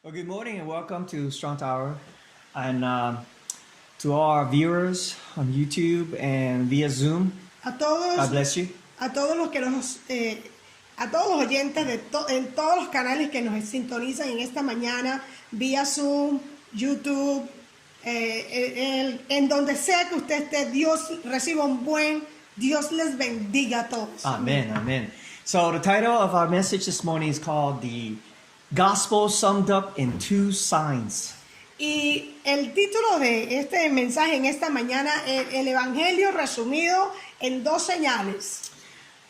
Well, good morning and welcome to Strong Tower, and to all our viewers on YouTube and via Zoom. A todos, God bless you. a todos los que a todos los oyentes en todos los canales que nos sintonizan en esta mañana, vía Zoom, YouTube, en donde sea que usted esté, Dios reciba Dios les bendiga a todos. Amen, amen. So the title of our message this morning is called The Gospel Summed Up in Two Signs. Y el título de este mensaje en esta mañana es el Evangelio resumido en dos señales.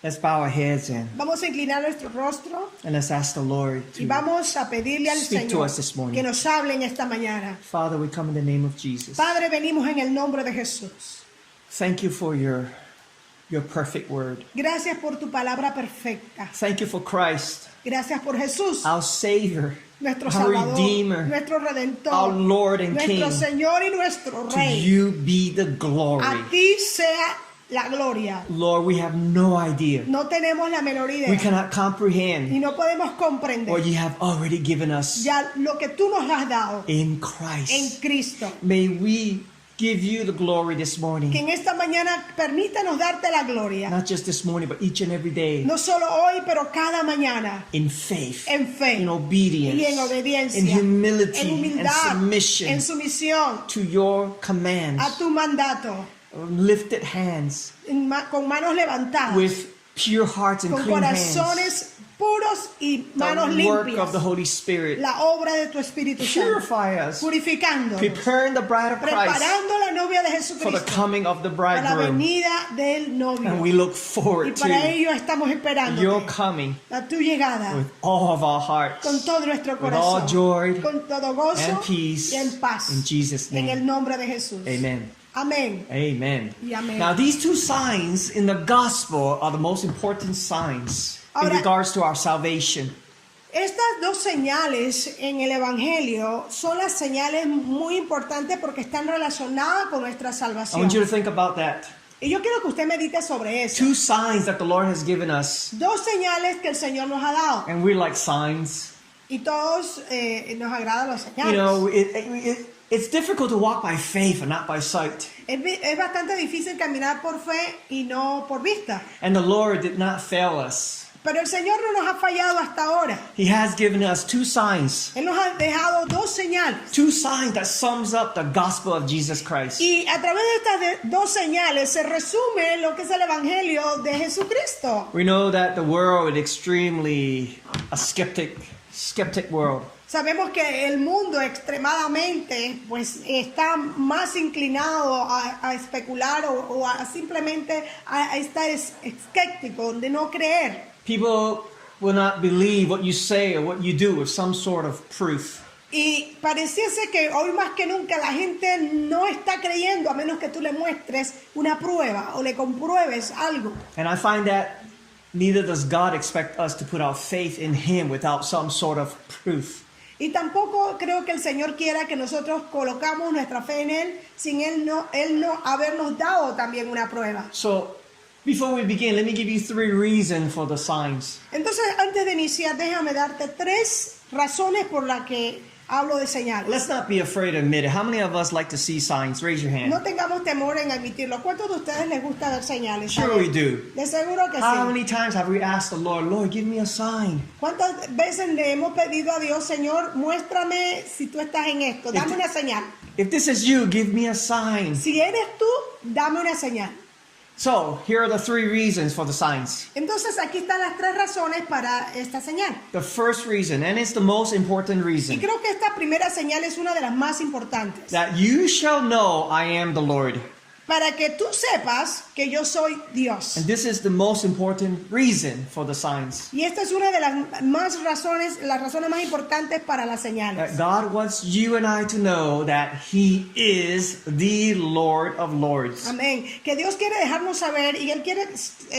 Let's bow our heads Vamos a inclinar nuestro rostro and let's ask the Lord y to vamos a pedirle al speak to Señor us this morning. que nos hable en esta mañana. Father, we come in the name of Jesus. Padre, venimos en el nombre de Jesús. Thank you for your perfect word. Gracias por tu palabra perfecta. Thank you for Christ, Gracias por Jesús, our Savior, nuestro our Salvador, Redeemer, nuestro Redentor, our Lord and nuestro King. Señor y nuestro To Rey. you be the glory. A ti sea la gloria. Lord, we have no idea. No tenemos la menor We idea cannot y comprehend no podemos what comprender you have already given us ya lo que tú nos has dado in en Christ. Cristo. May we give you the glory this Que morning. en esta mañana permítanos darte la gloria. Not just this morning, but each and every day. No solo hoy, pero cada mañana. In faith, En fe in obedience, y en obediencia, in humility, en and humildad, submission en sumisión to your commands. a tu mandato, Lifted hands, con manos levantadas, with pure hearts and con clean hands. corazones puros y manos The work of the limpias. Holy Spirit. La obra de tu Espíritu Santo, Purify us, purificándonos, preparing the bride of Christ preparando la novia de for the Jesucristo coming of the para la bridegroom. venida del And novio. we look Y forward para to ello estamos esperando your coming a tu llegada with all of our hearts, con todo nuestro with all corazón, joy con todo gozo and peace. y en paz. In Jesus' En el name, nombre de Jesús. amen. Amén. Amen. Y amén. Now, these two signs in the gospel are the most important signs in Ahora- regards to our salvation. Estas dos señales en el Evangelio son las señales muy importantes porque están relacionadas con nuestra I salvación. want you to think about that. Y yo quiero que usted medite sobre eso. Two signs that the Lord has given us, Dos señales que el Señor nos ha dado. and we like signs. Y todos nos agradan los You señales. know, it's difficult to walk by faith and not by sight. Es bastante difícil caminar por fe y no por vista. And the Lord did not fail us. Pero el Señor no nos ha fallado hasta ahora. He has given us two signs. Él nos ha dejado dos señales. Two signs that sums up the gospel of Jesus Christ. Y a través de estas dos señales se resume lo que es el Evangelio de Jesucristo. We know that the world is extremely a skeptic world. Sabemos que el mundo extremadamente pues está más inclinado a especular o a simplemente a estar escéptico, de no creer. People will not believe what you say or what you do with some sort of proof. Y pareciese que hoy más que nunca la gente no está creyendo a menos que tú le muestres una prueba o le compruebes algo. And I find that neither does God expect us to put our faith in Him without some sort of proof. Y tampoco creo que el Señor quiera que nosotros colocamos nuestra fe en Él sin Él no habernos dado también una prueba. So, before we begin, let me give you 3 reasons for the signs. Entonces, antes de iniciar, déjame darte 3 razones por las que hablo de señales. Let's not be afraid to admit it. How many of us like to see signs? Raise your hand. No tengamos temor en admitirlo. ¿Cuántos de ustedes les gusta ver señales? Sure we do. De seguro que How sí. many times have we asked the Lord, Lord, give me a sign? ¿Cuántas veces le hemos pedido a Dios, Señor, muéstrame si tú estás en esto? Dame una señal. If this is you, give me a sign. Si eres tú, dame una señal. So, here are the 3 reasons for the signs. Entonces, aquí están las 3 razones para esta señal. The first reason, and it's the most important Y reason, creo que esta primera señal es una de las más importantes. that you shall know I am the Lord. Para que tú sepas que yo soy Dios. And this is the most important reason for the signs. Y esta es una de las razones más importantes para las señales. That God wants you and I to know that He is the Lord of Lords. Amén. Que Dios quiere dejarnos saber y Él quiere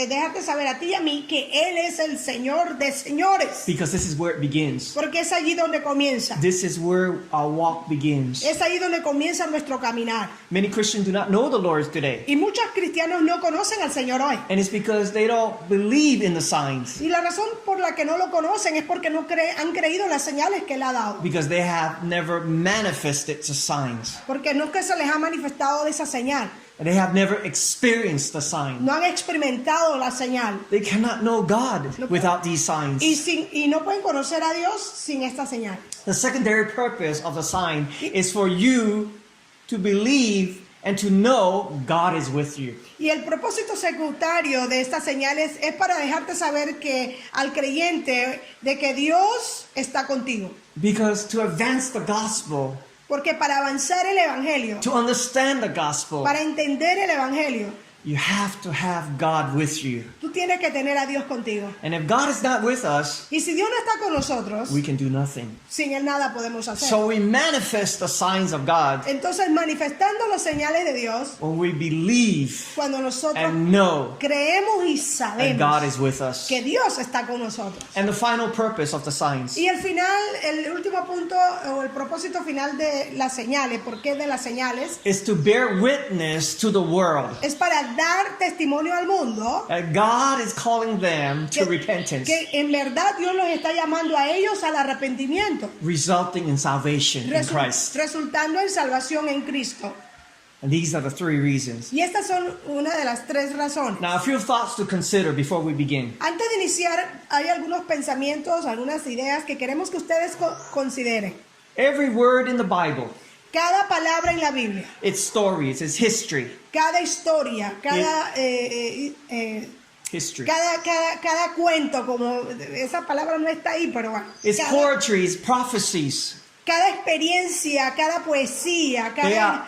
dejarte saber a ti y a mí que Él es el Señor de señores. Because this is where it begins. Porque es allí donde comienza. This is where our walk begins. Es ahí donde comienza nuestro caminar. Many Christians do not know the Lord Lord today. Y muchos cristianos no conocen al Señor hoy. And it's because they don't believe in the signs. Y la razón por la que no lo conocen es porque no han creído en las señales que Él ha dado. Because they have never manifested the signs. Porque no es que se les ha manifestado de esa señal. And they have never experienced the sign. No han experimentado la señal. They cannot know God without these signs. Y no pueden conocer a Dios sin esta señal. The secondary purpose of the sign is for you to believe and to know God is with you. Y el propósito secundario de estas señales es para dejarte saber que al creyente de que Dios está contigo. Because to advance the gospel, Porque para avanzar el evangelio, to understand the gospel, para entender el evangelio, you have to have God with you. tú tienes que tener a Dios contigo. And if God is not with us, Y si Dios no está con nosotros, we can do nothing. sin Él nada podemos hacer. So we manifest the signs of God Entonces, manifestando las señales de Dios, when we believe cuando nosotros and know creemos y that God sabemos is with us. que Dios está con nosotros. And the final purpose of the signs Y el final, el último punto o el propósito final de las señales, ¿por qué de las señales? is to bear witness to the world Es para dar testimonio al mundo that God is calling them to repentance, que en verdad Dios los está llamando a ellos al arrepentimiento, resulting in salvation in Christ. resultando en salvación en Cristo. And these are the three reasons. Y estas son una de las tres razones. Now, a few thoughts to consider before we begin. Antes de iniciar, hay algunos pensamientos, algunas ideas que queremos que ustedes consideren. Every word in the Bible, Cada palabra en la Biblia, its stories, its history, cada historia, cada history. cada cuento, como esa palabra no está ahí, pero bueno, Its poetry, its prophecies, cada experiencia, cada poesía, they are cada,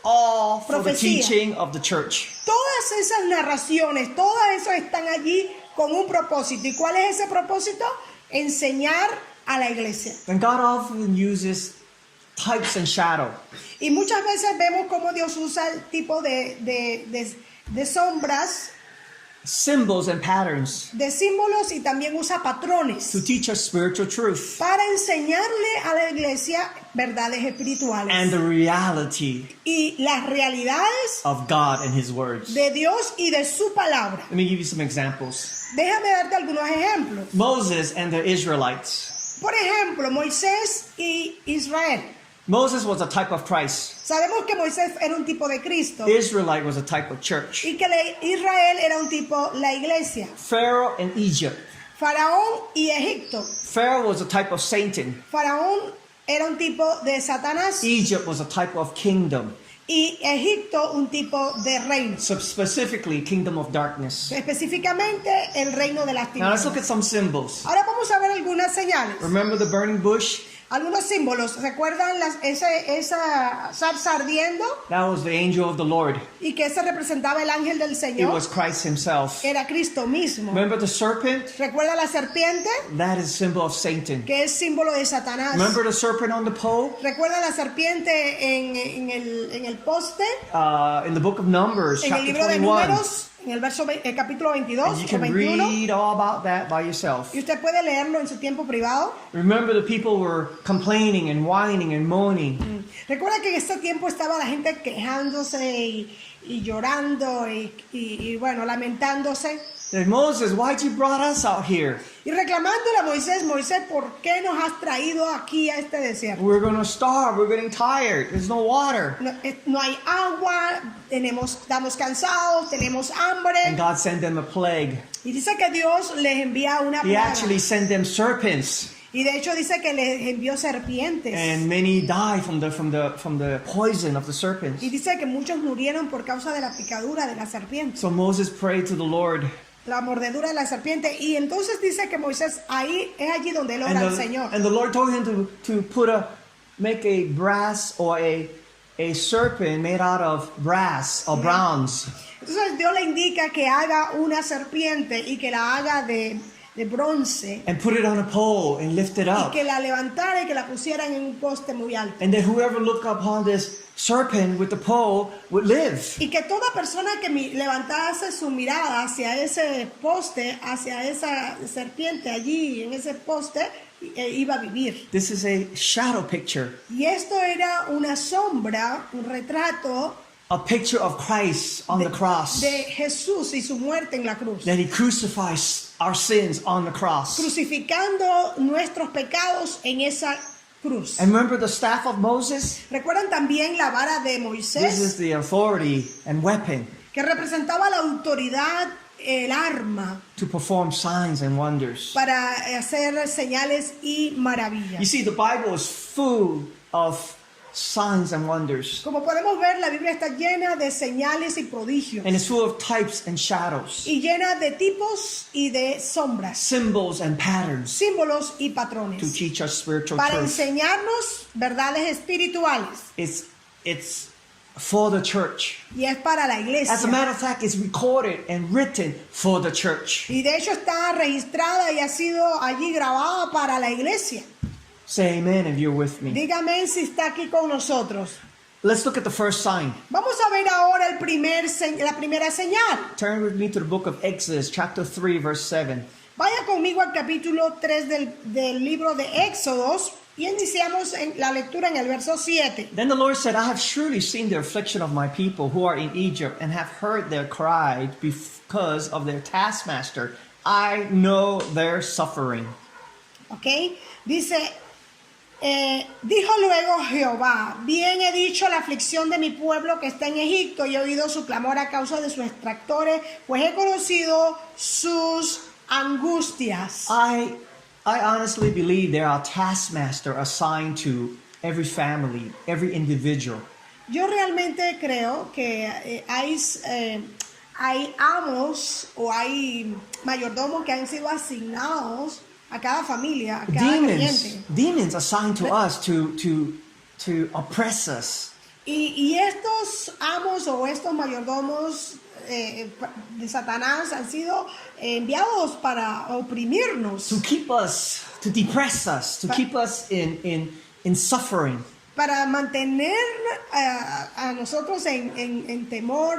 all for the Profecía. teaching of the church. todas esas narraciones, todas esas están allí con un propósito. ¿Y cuál es ese propósito? Enseñar a la iglesia. And God often uses types and shadow. Y muchas veces vemos cómo Dios usa el tipo de sombras, Symbols and patterns de símbolos y también usa patrones to teach us spiritual truth para enseñarle a la iglesia verdades espirituales and the reality y las realidades of God and His words. de Dios y de su palabra. Let me give you some examples. Déjame darte algunos ejemplos. Moses and the Israelites. Por ejemplo, Moisés y Israel. Moses was a type of Christ. Sabemos que Moisés era un tipo de Cristo Israelite was a type of church. y que Israel era un tipo la iglesia. Pharaoh and Egypt. Faraón y Egipto. Pharaoh was a type of Satan. Faraón era un tipo de Satanás Egypt was a type of kingdom. y Egipto un tipo de reino. So specifically, kingdom of darkness. Específicamente el reino de las Now let's look tinieblas. at some symbols. Ahora vamos a ver algunas señales, Remember the burning bush? algunos símbolos. ¿Recuerdan esa zarza ardiendo? That was the angel of the Lord. Y que ese representaba el ángel del It Señor. was Christ Himself. Era Cristo mismo. Remember the serpent? ¿Recuerda la serpiente? That is symbol of Satan. Que es símbolo de Satanás. Remember the serpent on the pole? ¿Recuerda la serpiente en el poste? In the book of Numbers, En el chapter libro de 21. Números, en el capítulo 22 And you o can 21. read all about that by yourself. Y usted puede leerlo en su tiempo privado. Remember the people were complaining and whining and moaning. Recuerda que en este tiempo estaba la gente quejándose y llorando y bueno, lamentándose. Said, Moses, why'd you brought us out here? Y reclamándole a Moisés, Moisés, ¿por qué nos has traído aquí a este desierto? We're going to starve. We're getting tired. There's no water. No hay agua, estamos cansados, tenemos hambre. And God sent them a plague. Y dice que Dios les envía una He plaga. actually sent them serpents. Y de hecho dice que les envió serpientes. And many died from the poison of the serpents. Y dice que muchos murieron por causa de la picadura de la serpiente. So Moses prayed to the Lord. La mordedura de la serpiente. Y entonces dice que Moisés es allí donde él ora al Señor. And the Lord told him to make a brass or a serpent made out of brass or bronze. Entonces Dios le indica que haga una serpiente y que la haga de bronce. And put it on a pole and lift it Y up. que la levantara y que la pusieran en un poste muy alto. And that whoever looked upon this serpent with the pole would live. Y que toda persona que levantase su mirada hacia ese poste, hacia esa serpiente allí en ese poste, iba a vivir. This is a shadow picture. Y esto era una sombra, un retrato a picture of Christ on the cross. de Jesús y su muerte en la cruz. That he crucifies our sins on the cross. Crucificando nuestros pecados en esa cruz. And remember the staff of Moses? ¿Recuerdan también la vara de This Moisés? is the authority and weapon Que representaba la autoridad, el arma, to perform signs and wonders. para hacer señales y maravillas. You see, the Bible is full of signs and wonders. Como podemos ver, la Biblia está llena de señales y prodigios. And it's full of types and shadows, Y llena de tipos y de sombras, symbols and patterns símbolos y to patrones. teach us spiritual Para truth. enseñarnos verdades espirituales. It's for the church. Y es para la As a iglesia. matter of fact, it's recorded and written for the church. Y de hecho está registrada y ha sido allí grabada para la iglesia. Say amen if you're with me. Dígame si está aquí con nosotros. Let's look at the first sign. Vamos a ver ahora la primera señal. Turn with me to the book of Exodus, chapter 3, verse 7. Vaya conmigo al capítulo 3 del libro de Éxodos y iniciamos en la lectura en el verso 7. Then the Lord said, I have surely seen the affliction of my people who are in Egypt and have heard their cry because of their taskmaster. I know their suffering. ¿Ok? Dice, dijo luego Jehová, bien he dicho la aflicción de mi pueblo que está en Egipto y he oído su clamor a causa de sus extractores, pues he conocido sus angustias. I honestly believe there are taskmasters assigned to every family, every individual. Yo realmente creo que hay amos o hay mayordomos que han sido asignados a cada familia, a cada creyente. Demons assigned to us to oppress us. Y estos amos o estos mayordomos de Satanás han sido enviados para oprimirnos, To keep us, to depress us, to keep us in suffering. para mantener a nosotros en temor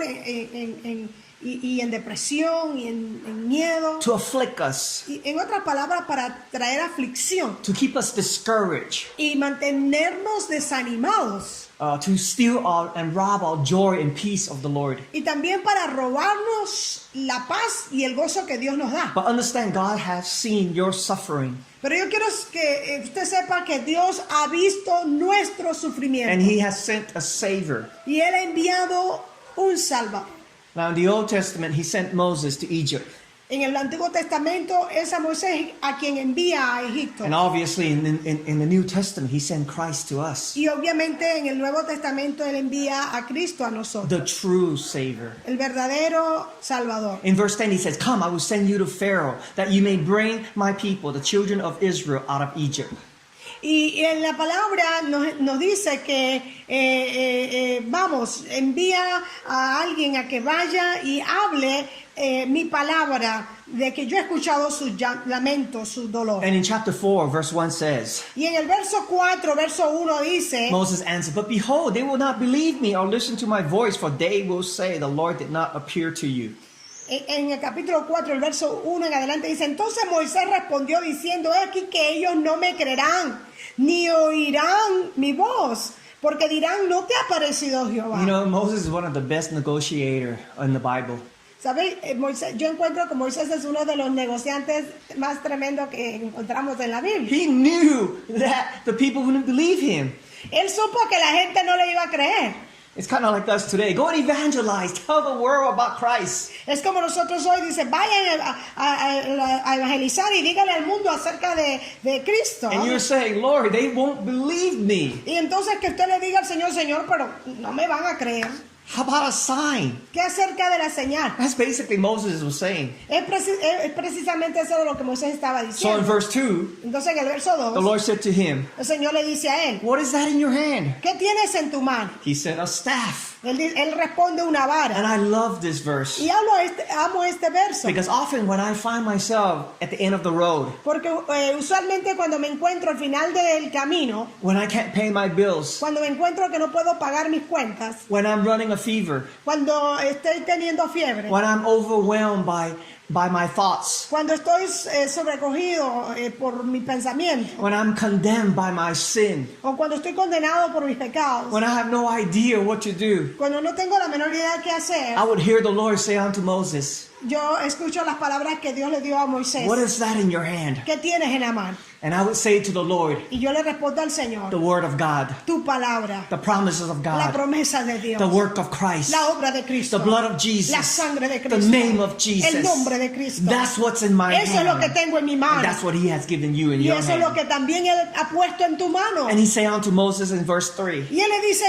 y en depresión y en miedo. To afflict us, Y en otras palabras, para traer aflicción to keep us discouraged, y mantenernos desanimados. to steal and rob our joy and peace of the Lord. Y también para robarnos la paz y el gozo que Dios nos da. But understand, God has seen your suffering, Pero yo quiero que usted sepa que Dios ha visto nuestro and sufrimiento. He has sent a Savior. Y Él ha enviado un Salvador. Now, in the Old Testament, He sent Moses to Egypt. En el Antiguo Testamento es a Moisés a quien envía a Egipto. And obviously, in the New Testament, He sent Christ to us, Y obviamente en el Nuevo Testamento Él envía a Cristo a nosotros. the true Savior. El verdadero Salvador. In verse 10, He says, Come, I will send you to Pharaoh, that you may bring my people, the children of Israel, out of Egypt. Y en la palabra nos dice que vamos, envía a alguien a que vaya y hable mi palabra, de que yo he escuchado sus lamentos, su dolor. And in chapter 4, verse 1 says, Y en el verso 4, verso 1 dice, Moses answered, But behold, they will not believe me or listen to my voice, for they will say, The Lord did not appear to you. en el capítulo 4, el verso 1 en adelante dice, entonces Moisés respondió diciendo, he aquí que ellos no me creerán, ni oirán mi voz, porque dirán, no te ha parecido Jehová. You know, Moses is one of the best negotiators in the Bible. ¿Sabes? Yo encuentro que Moisés es uno de los negociantes más tremendos que encontramos en la Biblia. He knew that the people wouldn't believe him. Él supo que la gente no le iba a creer. It's kind of like us today. Go and evangelize. Tell the world about Christ. Es como nosotros hoy, dice, vayan a evangelizar y díganle al mundo acerca de Cristo. And you're saying, Lord, they won't believe me. Y entonces que usted le diga al Señor, Señor, pero no me van a creer. How about a sign? ¿Qué acerca de la señal? That's basically Moses was saying. Es precisamente eso de lo que Moisés estaba So in diciendo. verse 2, Entonces en el verso the 2, Lord said to him, el Señor le dice a él, What is that in your hand? ¿qué tienes en tu mano? He said, A staff. Él responde una vara. And I love this verse. Y amo este verso. Because often when I find myself at the end of the road, Porque usualmente cuando me encuentro al final del camino, when I can't pay my bills, cuando me encuentro que no puedo pagar mis cuentas, when I'm running a fever, cuando estoy teniendo fiebre, when I'm overwhelmed by by my thoughts, cuando estoy sobrecogido por mi pensamiento, when I'm condemned by my sin, o cuando estoy condenado por mis pecados, when I have no idea what to do, cuando no tengo la menor idea de qué hacer, I would hear the Lord say unto Moses, yo escucho las palabras que Dios le dio a Moisés. what is that in your hand? ¿Qué tienes en la mano? And I would say to the Lord, Y yo le respondo al Señor, the word of God, tu palabra, the promises of la God, promesa de Dios, the work of Christ, la obra de Cristo, the blood of la Jesus, sangre de the Cristo, name of Jesus. el nombre de Cristo. That's what's in my Eso es lo que hand. tengo en mi And mano. that's what he has given you in Y your eso es lo hand. que también Él ha puesto en tu mano. And he say unto Moses in verse 3, Y Él le dice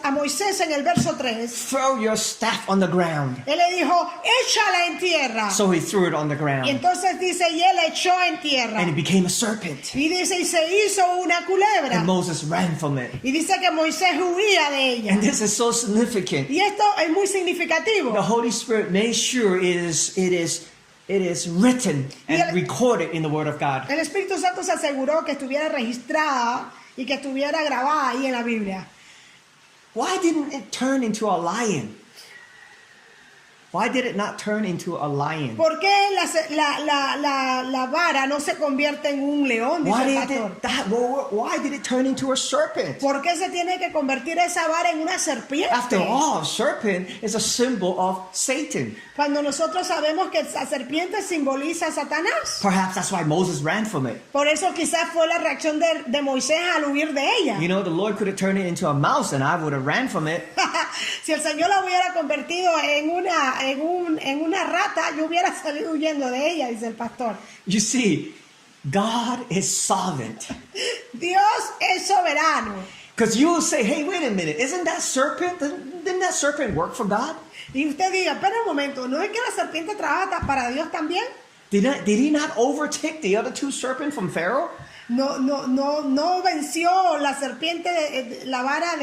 a Moisés en el verso 3, throw your staff on the ground. Él le dijo, échala en tierra. So he threw it on the Y ground. entonces dice, y Él echó en tierra. And it became a serpent. Y dice, y se hizo una culebra. And Moses ran from it. Y dice que Moisés huía de ella. And this is so significant. Y esto es muy significativo. The Holy Spirit made sure it is written and recorded in the Word of God. El Espíritu Santo se aseguró que estuviera registrada y que estuviera grabada ahí en la Biblia. Why didn't it turn into a lion? Why did it not turn into a lion? ¿Por qué la vara no se convierte en un león? Dice el pastor. Why did it turn into a serpent? ¿Por qué se tiene que convertir esa vara en una serpiente? After all, serpent is a symbol of Satan. Cuando nosotros sabemos que la serpiente simboliza a Satanás. Perhaps that's why Moses ran from it. Por eso quizás fue la reacción de Moisés al huir de ella. You know, the Lord could have turned it into a mouse and I would have ran from it. Si el Señor la hubiera convertido en una rata, yo hubiera salido huyendo de ella, dice el pastor. You see, God is sovereign. Dios es soberano. Because you will say, hey, wait a minute, isn't that serpent? Didn't that serpent work for God? Y usted diga, espera un momento, ¿no es que la serpiente trabaja para Dios también? Did he not overtake the other two serpents from Pharaoh? No venció la serpiente, la vara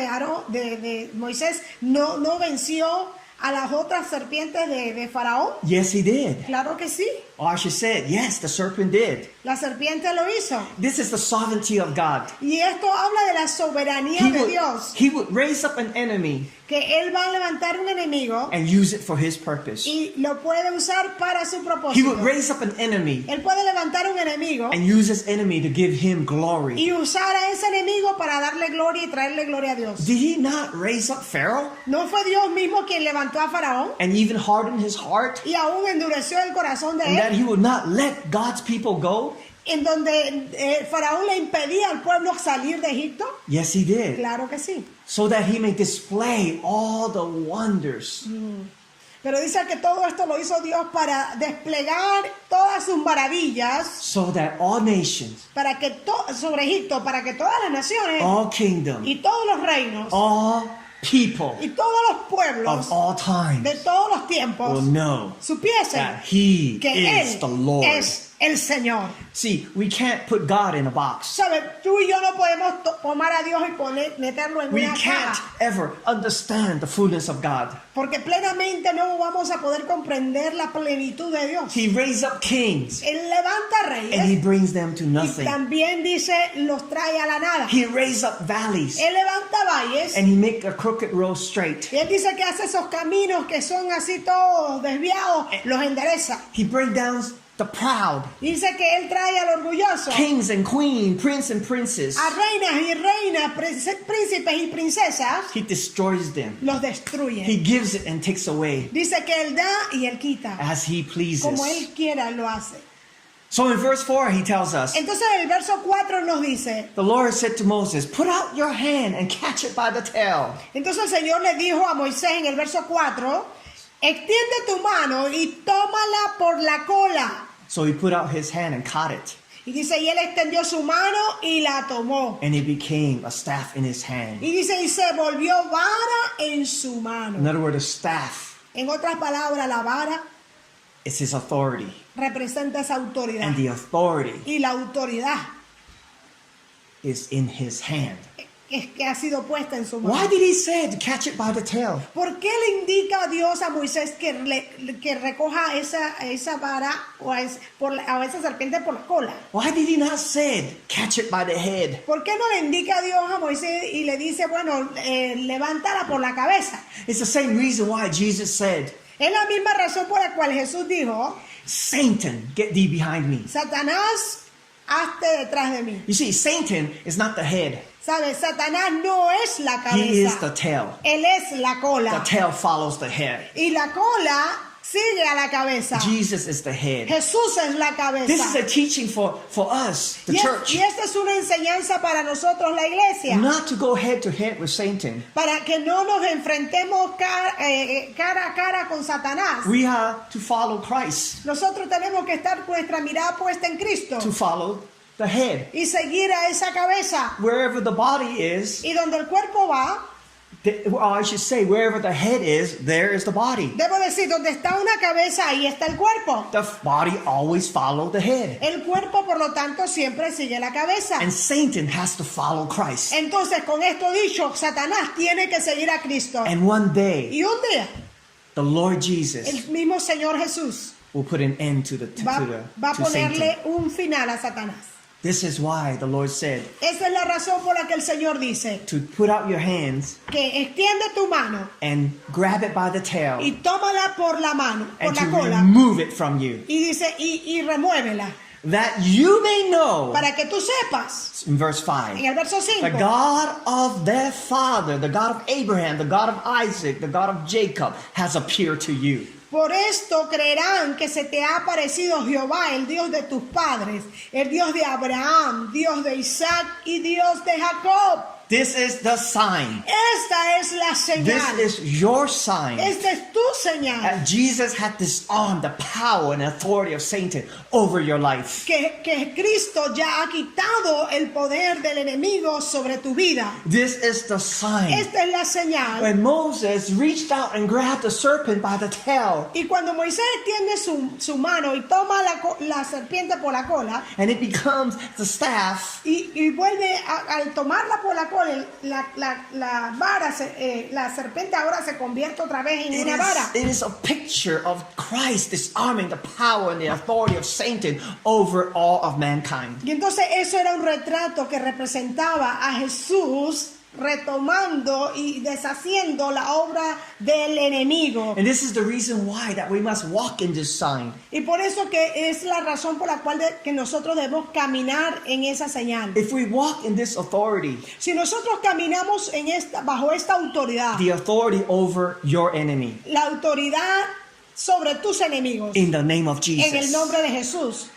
de Moisés, no venció a las otras serpientes de Faraón. Yes, he did. Claro que sí. Or I should say, yes, the serpent did. La serpiente lo hizo. This is the sovereignty of God. Y esto habla de la soberanía de Dios. He would raise up an enemy Que Él va a levantar un enemigo and use it for his purpose. y lo puede usar para su He propósito. would raise up an enemy Él puede levantar un enemigo and use his enemy to give him glory. y usar a ese enemigo para darle gloria y traerle gloria a Dios. Did he not raise up Pharaoh ¿No fue Dios mismo quien levantó a Faraón and even harden his heart? y aún endureció el corazón de And that él? he would not let God's people go? En donde Faraón le impedía al pueblo salir de Egipto. Yes, he did. Claro que sí. So that he may display all the wonders. Pero dice que todo esto lo hizo Dios para desplegar todas sus maravillas So that all nations, para que sobre Egipto, para que todas las naciones all kingdoms, y todos los reinos all people y todos los pueblos of all de times todos los will tiempos know supiesen that he que is Él the Lord. es el Señor. See, we can't put God in a box. ¿Sabes? Tú y yo no podemos tomar a Dios y meterlo en We una can't caja. ever understand the fullness of God. Porque plenamente no vamos a poder comprender la plenitud de Dios. He raised up kings Él levanta and he reyes brings them to y nothing. también dice los trae a la nada. He raised up valleys Él levanta valles and he make a crooked road straight. y Él dice que hace esos caminos que son así todos desviados, los endereza. He brings down the proud, Dice que Él trae al orgulloso, kings and queens, prince and princess. a reinas y reinas, príncipes y princesas, He destroys them. los He destruye. gives it and takes away Dice que Él da y Él quita. as he pleases. Como Él quiera lo hace. So in verse 4 he tells us, Entonces el verso 4 nos dice, the Lord said to Moses, put out your hand and catch it by the tail. entonces el Señor le dijo a Moisés en el verso 4, extiende tu mano y tómala por la cola. So he put out his hand and caught it. Y dice, y él extendió su mano y la tomó. And it became a staff in his hand. Y dice, y se volvió vara en su In mano. other words, a staff En otras palabras, la vara is his authority. representa esa autoridad. And the authority Y la autoridad is in his hand. es que ha sido puesta en su Why mano. did he say to catch it by the tail? ¿Por qué le indica a Dios a Moisés que recoja esa vara o a esa serpiente por la cola? Why did he not say catch it by the head? ¿Por qué no le indica a Dios a Moisés y le dice, bueno, levántala por la cabeza? It's the same reason why Jesus said, Es la misma razón por la cual Jesús dijo, Satan, get thee behind me. Satanás, hazte detrás de mí. You see, Satan is not the head. ¿Sabes? Satanás no es la He is the cabeza. tail. Él es la The cola. tail follows the head. Y la cola sigue a la cabeza. Jesus is the head. Jesús es la This is a cabeza. teaching for us, the church, Y esta es una enseñanza para nosotros, la iglesia. not to go head to head with Satan. Para que no nos enfrentemos cara a cara con Satanás. We have to follow Christ, Nosotros tenemos que estar con nuestra mirada puesta en Cristo to follow the head. y seguir a esa cabeza. Wherever the body is, Y donde el cuerpo va, or I should say, wherever the head is, there is the body. debo decir, donde está una cabeza, ahí está el cuerpo. The body always follows the head. El cuerpo, por lo tanto, siempre sigue la cabeza. And Satan has to follow Christ. Entonces, con esto dicho, Satanás tiene que seguir a Cristo. And one day, Y un día, the Lord Jesus el mismo Señor Jesús will put an end to va a to ponerle Satan. un final a Satanás. This is why the Lord said Esa es la razón por la que el Señor dice to put out your hands que extiende tu mano and grab it by the tail y tómala por la mano, por and la to cola, remove it from you, y dice, y remuévela, that you may know, para que tú sepas, in verse en 5, el verso the 5, God of their father, the God of Abraham, the God of Isaac, the God of Jacob, has appeared to you. por esto creerán que se te ha aparecido Jehová, el Dios de tus padres, el Dios de Abraham, Dios de Isaac y Dios de Jacob. This is the sign. Esta es la This señal. is your sign. Esta es tu señal. That Jesus had disarmed the power and authority of Satan over your life. Que Cristo ya ha quitado el poder del enemigo sobre tu vida. This is the sign. Esta es la señal. When Moses reached out and grabbed the serpent by the tail, Y cuando Moisés extiende su mano y toma la serpiente por la cola and it becomes the staff, y vuelve al tomarla por la cola, la vara, la serpiente ahora se convierte otra vez en una vara. it is a picture of Christ disarming the power and the authority of Satan over all of mankind. Y entonces eso era un retrato que representaba a Jesús retomando y deshaciendo la obra del enemigo. And this is the reason why that we must walk in this sign. Y por eso que es la razón por la cual que nosotros debemos caminar en esa señal. If we walk in this authority, Si nosotros caminamos bajo esta autoridad, the authority over your enemy, la autoridad sobre tus enemigos, in the name of en el Jesus, nombre de Jesús,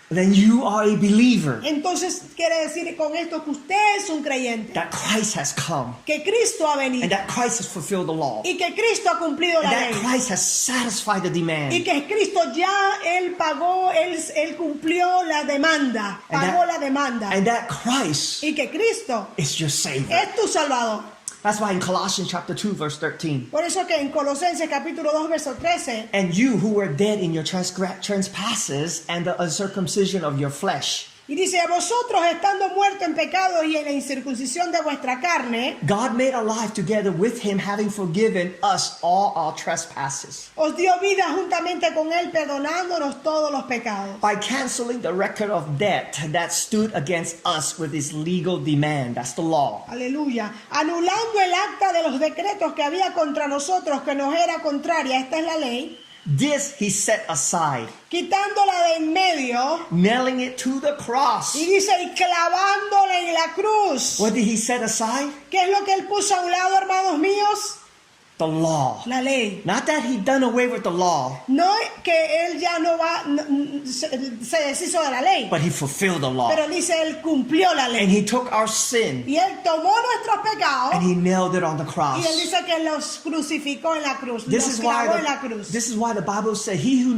then you are a believer entonces quiere decir con esto que usted es un creyente, that Christ has come que Cristo ha venido and that Christ has fulfilled the law y que Cristo ha cumplido and la that ley. Christ has satisfied the Y demand que Cristo ya, Él pagó, Él cumplió la demanda, And pagó that- la demanda. and that Christ Y que Cristo is your Savior. es tu Salvador. That's why in Colossians chapter 2 verse 13, Por eso que en Colosenses capítulo 2 verso 13, and you who were dead in your trespasses and the uncircumcision of your flesh, y dice, a vosotros estando muertos en pecado y en la incircuncisión de vuestra carne, God made alive together with him, having forgiven us all our trespasses, os dio vida juntamente con Él, perdonándonos todos los pecados. by canceling the record of debt that stood against us with its legal demand. That's the law. Aleluya. Anulando el acta de los decretos que había contra nosotros, que nos era contraria. Esta es la ley. This he set aside, Quitándola de en medio. nailing it to the cross. Y dice, y clavándola en la cruz. What did he set aside? ¿Qué es lo que Él puso a un lado, hermanos míos? The law. La ley. Not that he done away with the law, No que Él ya no va, se deshizo de la ley. but he fulfilled the law. Pero dice, Él cumplió la And ley. he took our sin Y Él tomó nuestros pecados. and he nailed it on the cross. Y Él dice que los crucificó en la cruz. This Los is why clavó en la cruz. this is why the Bible said, "He who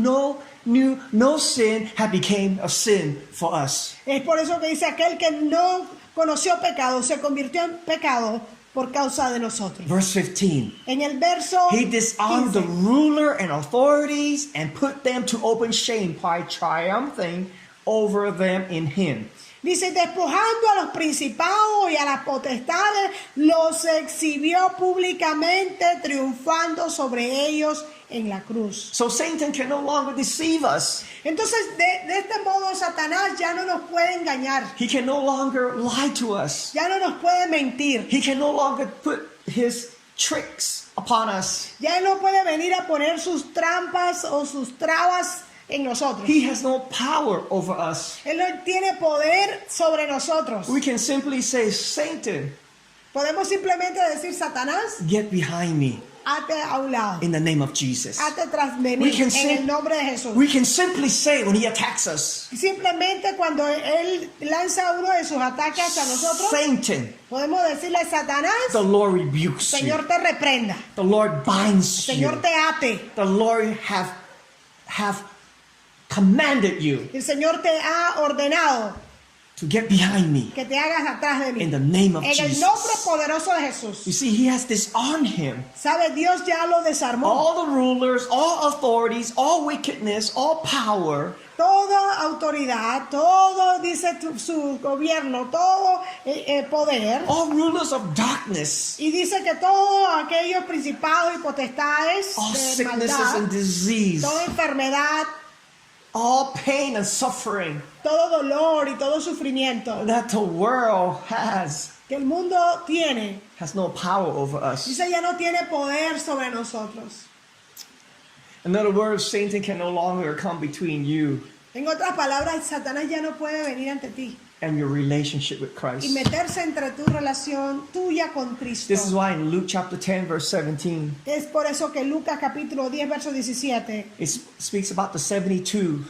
knew no sin had became a sin for us." Es por eso que dice, aquel que no conoció pecado se convirtió en pecado por causa de nosotros. Verse 15. En el verso He disarmed the 15, ruler and authorities and put them to open shame by triumphing over them in him. dice, despojando a los principados y a las potestades, los exhibió públicamente, triunfando sobre ellos en la cruz. So Satan can no longer deceive us. Entonces, de este modo, Satanás ya no nos puede engañar, He can no longer lie to us. ya no nos puede mentir, He can no longer put his tricks upon us. Ya Él no puede venir a poner sus trampas o sus trabas en nosotros. He has no power over us. Él no tiene poder sobre nosotros. We can simply say, Satan, Podemos simplemente decir, Satanás, get behind me ate a un lado. in the name of Jesus. Ate tras de We mí can en el nombre de Jesús. We can simply say when he attacks us, Simplemente cuando Él lanza uno de sus ataques hacia nosotros, Satan, podemos decirle, Satanás, the Lord rebukes you. Señor te reprenda. The Lord binds Señor you. te ate. The Lord have commanded you El Señor te ha ordenado to get behind me que te hagas atrás de mí. in the name of En el Jesus. nombre poderoso de Jesús. You see, he has disarmed him. ¿Sabe? Dios ya lo desarmó. All the rulers, all authorities, all wickedness, all power, Toda autoridad, todo, dice su gobierno, todo poder. all rulers of darkness, Y dice que todos aquellos principados y potestades all de sicknesses maldad, and disease, toda enfermedad, all pain and suffering todo dolor y todo sufrimiento that the world has que el mundo tiene, no power over us. dice ya no tiene poder sobre nosotros. In other words, Satan can no longer come between you En otras palabras, Satanás ya no puede venir ante ti and your relationship with y Christ. meterse entre tu relación tuya con Cristo. This is why in Luke chapter 10 verse 17, Es por eso que Lucas capítulo 10 verso 17 it speaks about the 72.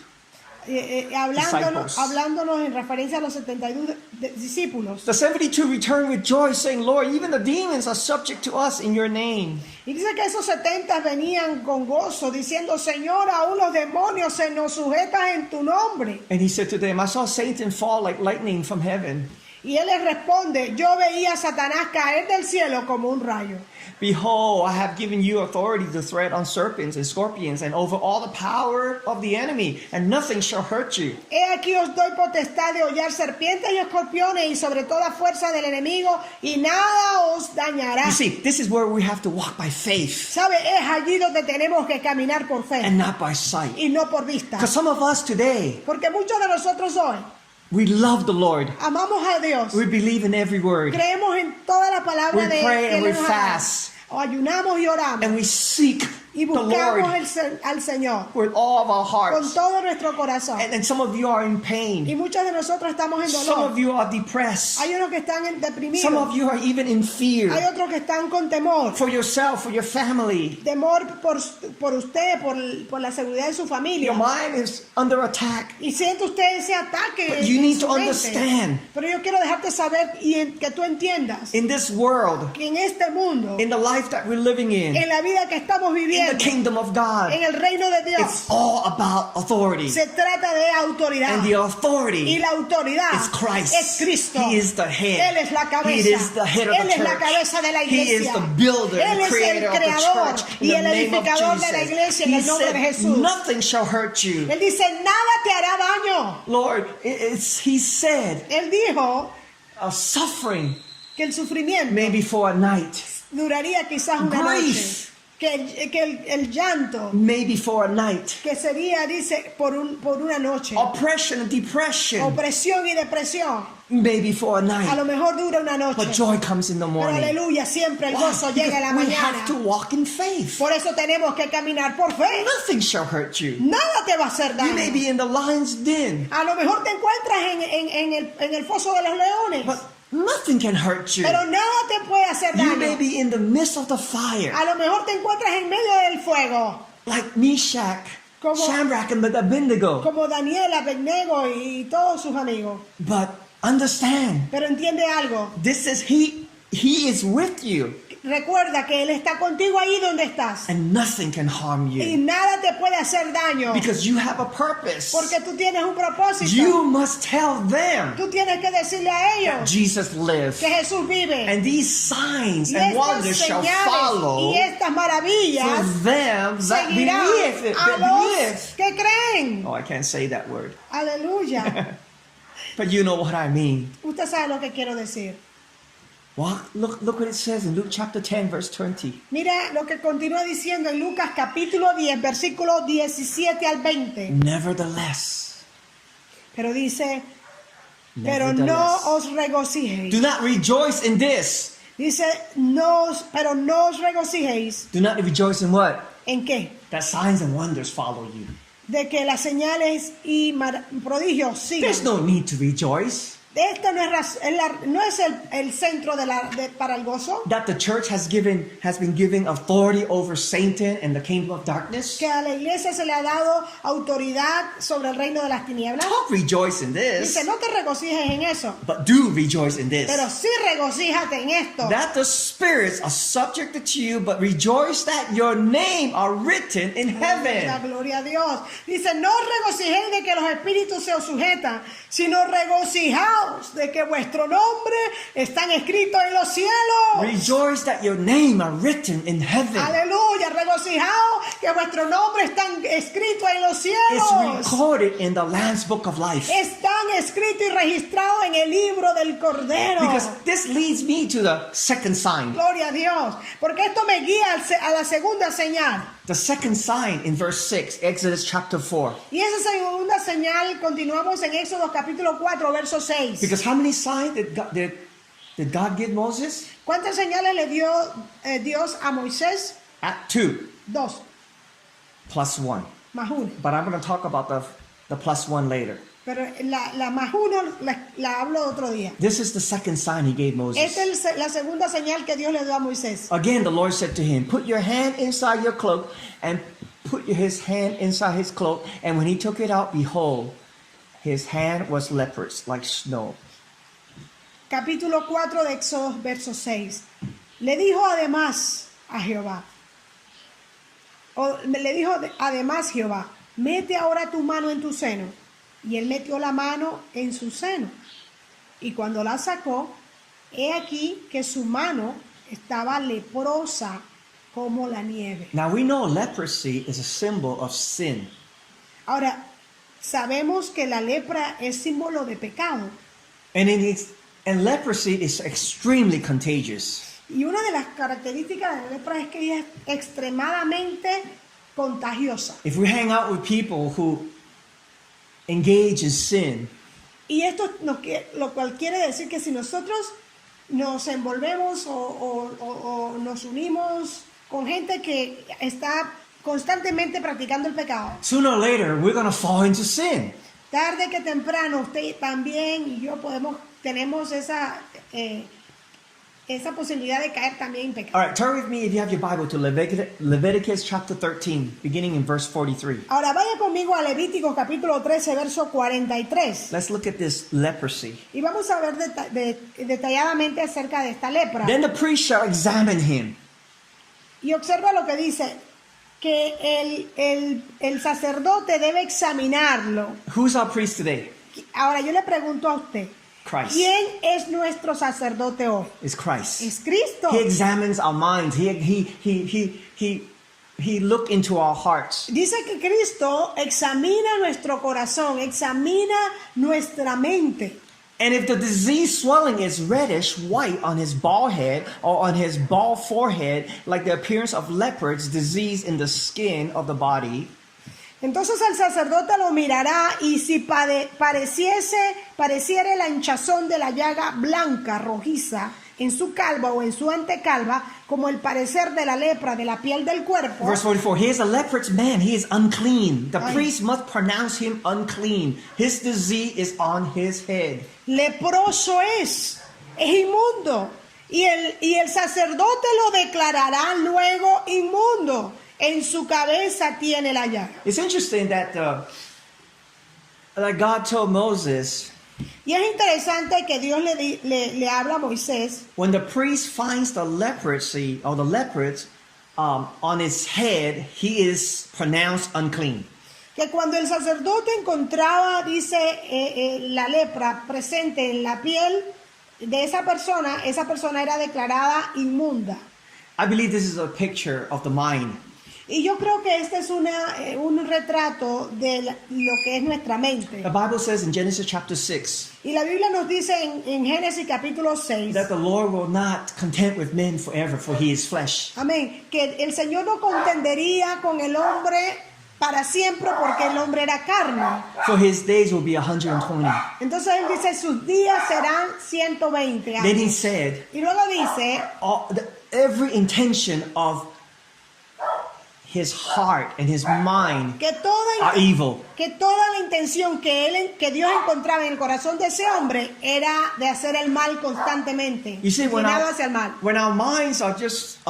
hablándonos en referencia a los 72 discípulos. The 72 returned with joy, saying, Lord, even the demons are subject to us in your name. Y dice que esos 70 venían con gozo, diciendo, Señor, aún los demonios se nos sujetan en tu nombre. And he said to them, I saw Satan fall like lightning from heaven. Y él les responde, yo veía a Satanás caer del cielo como un rayo. Behold, I have given you authority to tread on serpents and scorpions and over all the power of the enemy, and nothing shall hurt you. He aquí os doy potestad de hollar serpientes y escorpiones y sobre toda fuerza del enemigo, y nada os dañará. You see, this is where we have to walk by faith ¿Sabe? Es allí donde tenemos que caminar por fe and not by sight. y no por vista. Because some of us today, Porque muchos de nosotros hoy we love the Lord. amamos a Dios, We believe in every word. creemos en toda la palabra We de pray que and Él we nos ha dado. fast. O ayunamos y oramos And we seek y the buscamos Lord al Señor with all of our con hearts. todo nuestro corazón. And some of you are in Y pain. muchos de nosotros estamos en Some dolor. of you are depressed. Hay unos que están deprimidos. Some of you are even in Hay fear otros que están con temor. for yourself, for your family. Temor por usted, por la seguridad de su familia. Your mind is under attack. Y siente usted ese ataque But you en need su to mente. understand. Pero yo quiero dejarte saber y que tú entiendas In this world, que en este mundo, in the life that we're living in la vida que estamos the viviendo, kingdom of God, en el reino de Dios, it's all about authority. se trata de autoridad. And the Y authority la autoridad is Christ. es Cristo. He is the head. Él es la cabeza. He is the head of Él the es la church. cabeza de la He is iglesia. the builder, Él the es el creator of the creador church. y In el the name of edificador de la Jesus. iglesia en He el nombre de said, Jesús. nothing shall hurt you. Él dice, nada te hará daño. Lord, he said, Él dijo suffering que el sufrimiento maybe for a night, duraría quizás una Grief. noche. Que el llanto, maybe for a night, que sería, dice, por una noche. oppression and depression, Opresión y depresión, maybe for a a night, lo mejor dura una noche. but joy comes in the Pero morning. aleluya, siempre el Why? gozo llega en la Because we have mañana. to walk in faith. Por eso tenemos que caminar por fe. Nothing shall hurt you. Nada te va a hacer You may daño. be in the lion's den, A lo mejor te encuentras en el foso de los leones, but nothing can hurt you. pero nada te puede hacer You may daño. be in the midst of the fire, A lo mejor te encuentras en medio del fuego, like Meshach, Como- Shamrock, and Abednego. como Daniel, Abednego y todos sus amigos. But understand, Pero entiende algo, this is He is with you, recuerda que Él está contigo ahí donde estás. and nothing can harm Y you nada te puede hacer daño, because you have a purpose. porque tú tienes un propósito. You must tell them Tú tienes que decirle a that ellos Jesus lives, que Jesús vive. and these signs Y and estas wonders shall señales follow y estas for maravillas them that seguirán believe. a That los believe. que creen. Oh, I can't say that word, Aleluya. but you know what I mean. Usted sabe lo que quiero decir. Look what it says in Luke chapter 10, verse 20. Mira lo que continúa diciendo en Lucas capítulo 10, versículos 17 al 20. Nevertheless, Pero dice, pero no nevertheless, os regocijéis. do not rejoice in this, Dice, pero no os regocijéis. Do not rejoice in what? ¿En qué? That signs and wonders follow you. De que las señales y prodigios sigan. There's no need to rejoice. Esto no es el centro para el gozo. That the church has been given authority over Satan and the kingdom of darkness. Que a la iglesia se le ha dado autoridad sobre el reino de las tinieblas. Don't rejoice in this, Dice, no te regocijes en eso, but do rejoice in this. pero sí regocíjate en esto. That the spirits are subjected to you, but rejoice that your name are written in La heaven. gloria a Dios. Dice, no os regocijéis de que los espíritus se os sujetan, sino regocijaos de que vuestro nombre están escritos en los cielos. Rejoice that your name are written in heaven. Aleluya, regocijaos que vuestro nombre están escritos en los It's cielos. recorded in the Lamb's Book of Life. Están escritos y registrados en el libro del Cordero. Because this leads me to the second sign. Gloria a Dios. Porque esto me guía a la segunda señal. The second sign in verse 6, Exodus chapter 4. Y esa segunda señal, continuamos en Éxodo capítulo 4, verso 6. Because how many signs did God give Moses? ¿Cuántas señales le dio Dios a Moisés? At 2 2, plus 1. más 1. But I'm going to talk about the plus 1 later. Pero la más 1 la hablo otro día. This is the second sign he gave Moses. Esta es la segunda señal que Dios le dio a Moisés. Again, the Lord said to him, put your hand inside your cloak and put his hand inside his cloak. And when he took it out, behold, his hand was leprous like snow. Capítulo 4 de Éxodo, verso 6. Le dijo además Jehová, mete ahora tu mano en tu seno. Y él metió la mano en su seno. Y cuando la sacó, he aquí que su mano estaba leprosa como la nieve. Now we know leprosy is a symbol of sin. Ahora, sabemos que la lepra es símbolo de pecado. And leprosy is extremely contagious. Y una de las características de la lepra es que ella es extremadamente contagiosa. If we hang out with people who engage in sin, Y esto lo cual quiere decir que si nosotros nos envolvemos o nos unimos con gente que está constantemente practicando el pecado, sooner or later we're going to fall into sin. tarde que temprano usted también y yo tenemos esa posibilidad de caer también en pecado. All right, turn with me if you have your Bible to Leviticus chapter 13, beginning in verse 43. Ahora vaya conmigo a Levítico capítulo 13, verso 43. Let's look at this leprosy. Y vamos a ver detalladamente acerca de esta lepra. Then the priest shall examine him. Y observa lo que dice, que el sacerdote debe examinarlo. Who's our priest today? Ahora yo le pregunto a usted, Christ. ¿quién es nuestro sacerdote hoy? It's Christ. Es Cristo. He examines our minds. He look into our hearts. Dice que Cristo examina nuestro corazón, examina nuestra mente. And if the disease swelling is reddish white on his bald head or on his bald forehead, like the appearance of leopards, disease in the skin of the body, Entonces el sacerdote lo mirará y si pareciere la hinchazón de la llaga blanca, rojiza, en su calva o en su antecalva, como el parecer de la lepra de la piel del cuerpo. verse 44, he is a leopard's man, he is unclean. The Ay. priest must pronounce him unclean. His disease is on his head. Leproso es inmundo. Y el sacerdote lo declarará luego inmundo. En su cabeza tiene la llaga. It's interesting that God told Moses, Y es interesante que Dios le habla a Moisés. when the priest finds the leprosy or the leopards on his head, he is pronounced unclean. Que cuando el sacerdote encontraba, dice, la lepra presente en la piel de esa persona era declarada inmunda. I believe this is a picture of the mind. Y yo creo que este es un retrato de lo que es nuestra mente. The Bible says in Genesis chapter 6 Y la Biblia nos dice en Génesis capítulo 6, that the Lord will not contend with men forever, for he is flesh. amén, que el Señor no contendería con el hombre para siempre porque el hombre era carne. So his days will be 120. Entonces él dice, sus días serán 120 Then he años. said, Y luego dice, every intention of his heart and his mind que are evil. toda la intención que Dios encontraba en el corazón de ese hombre era de hacer el mal constantemente, You see, inclinado hacia el mal. when our minds are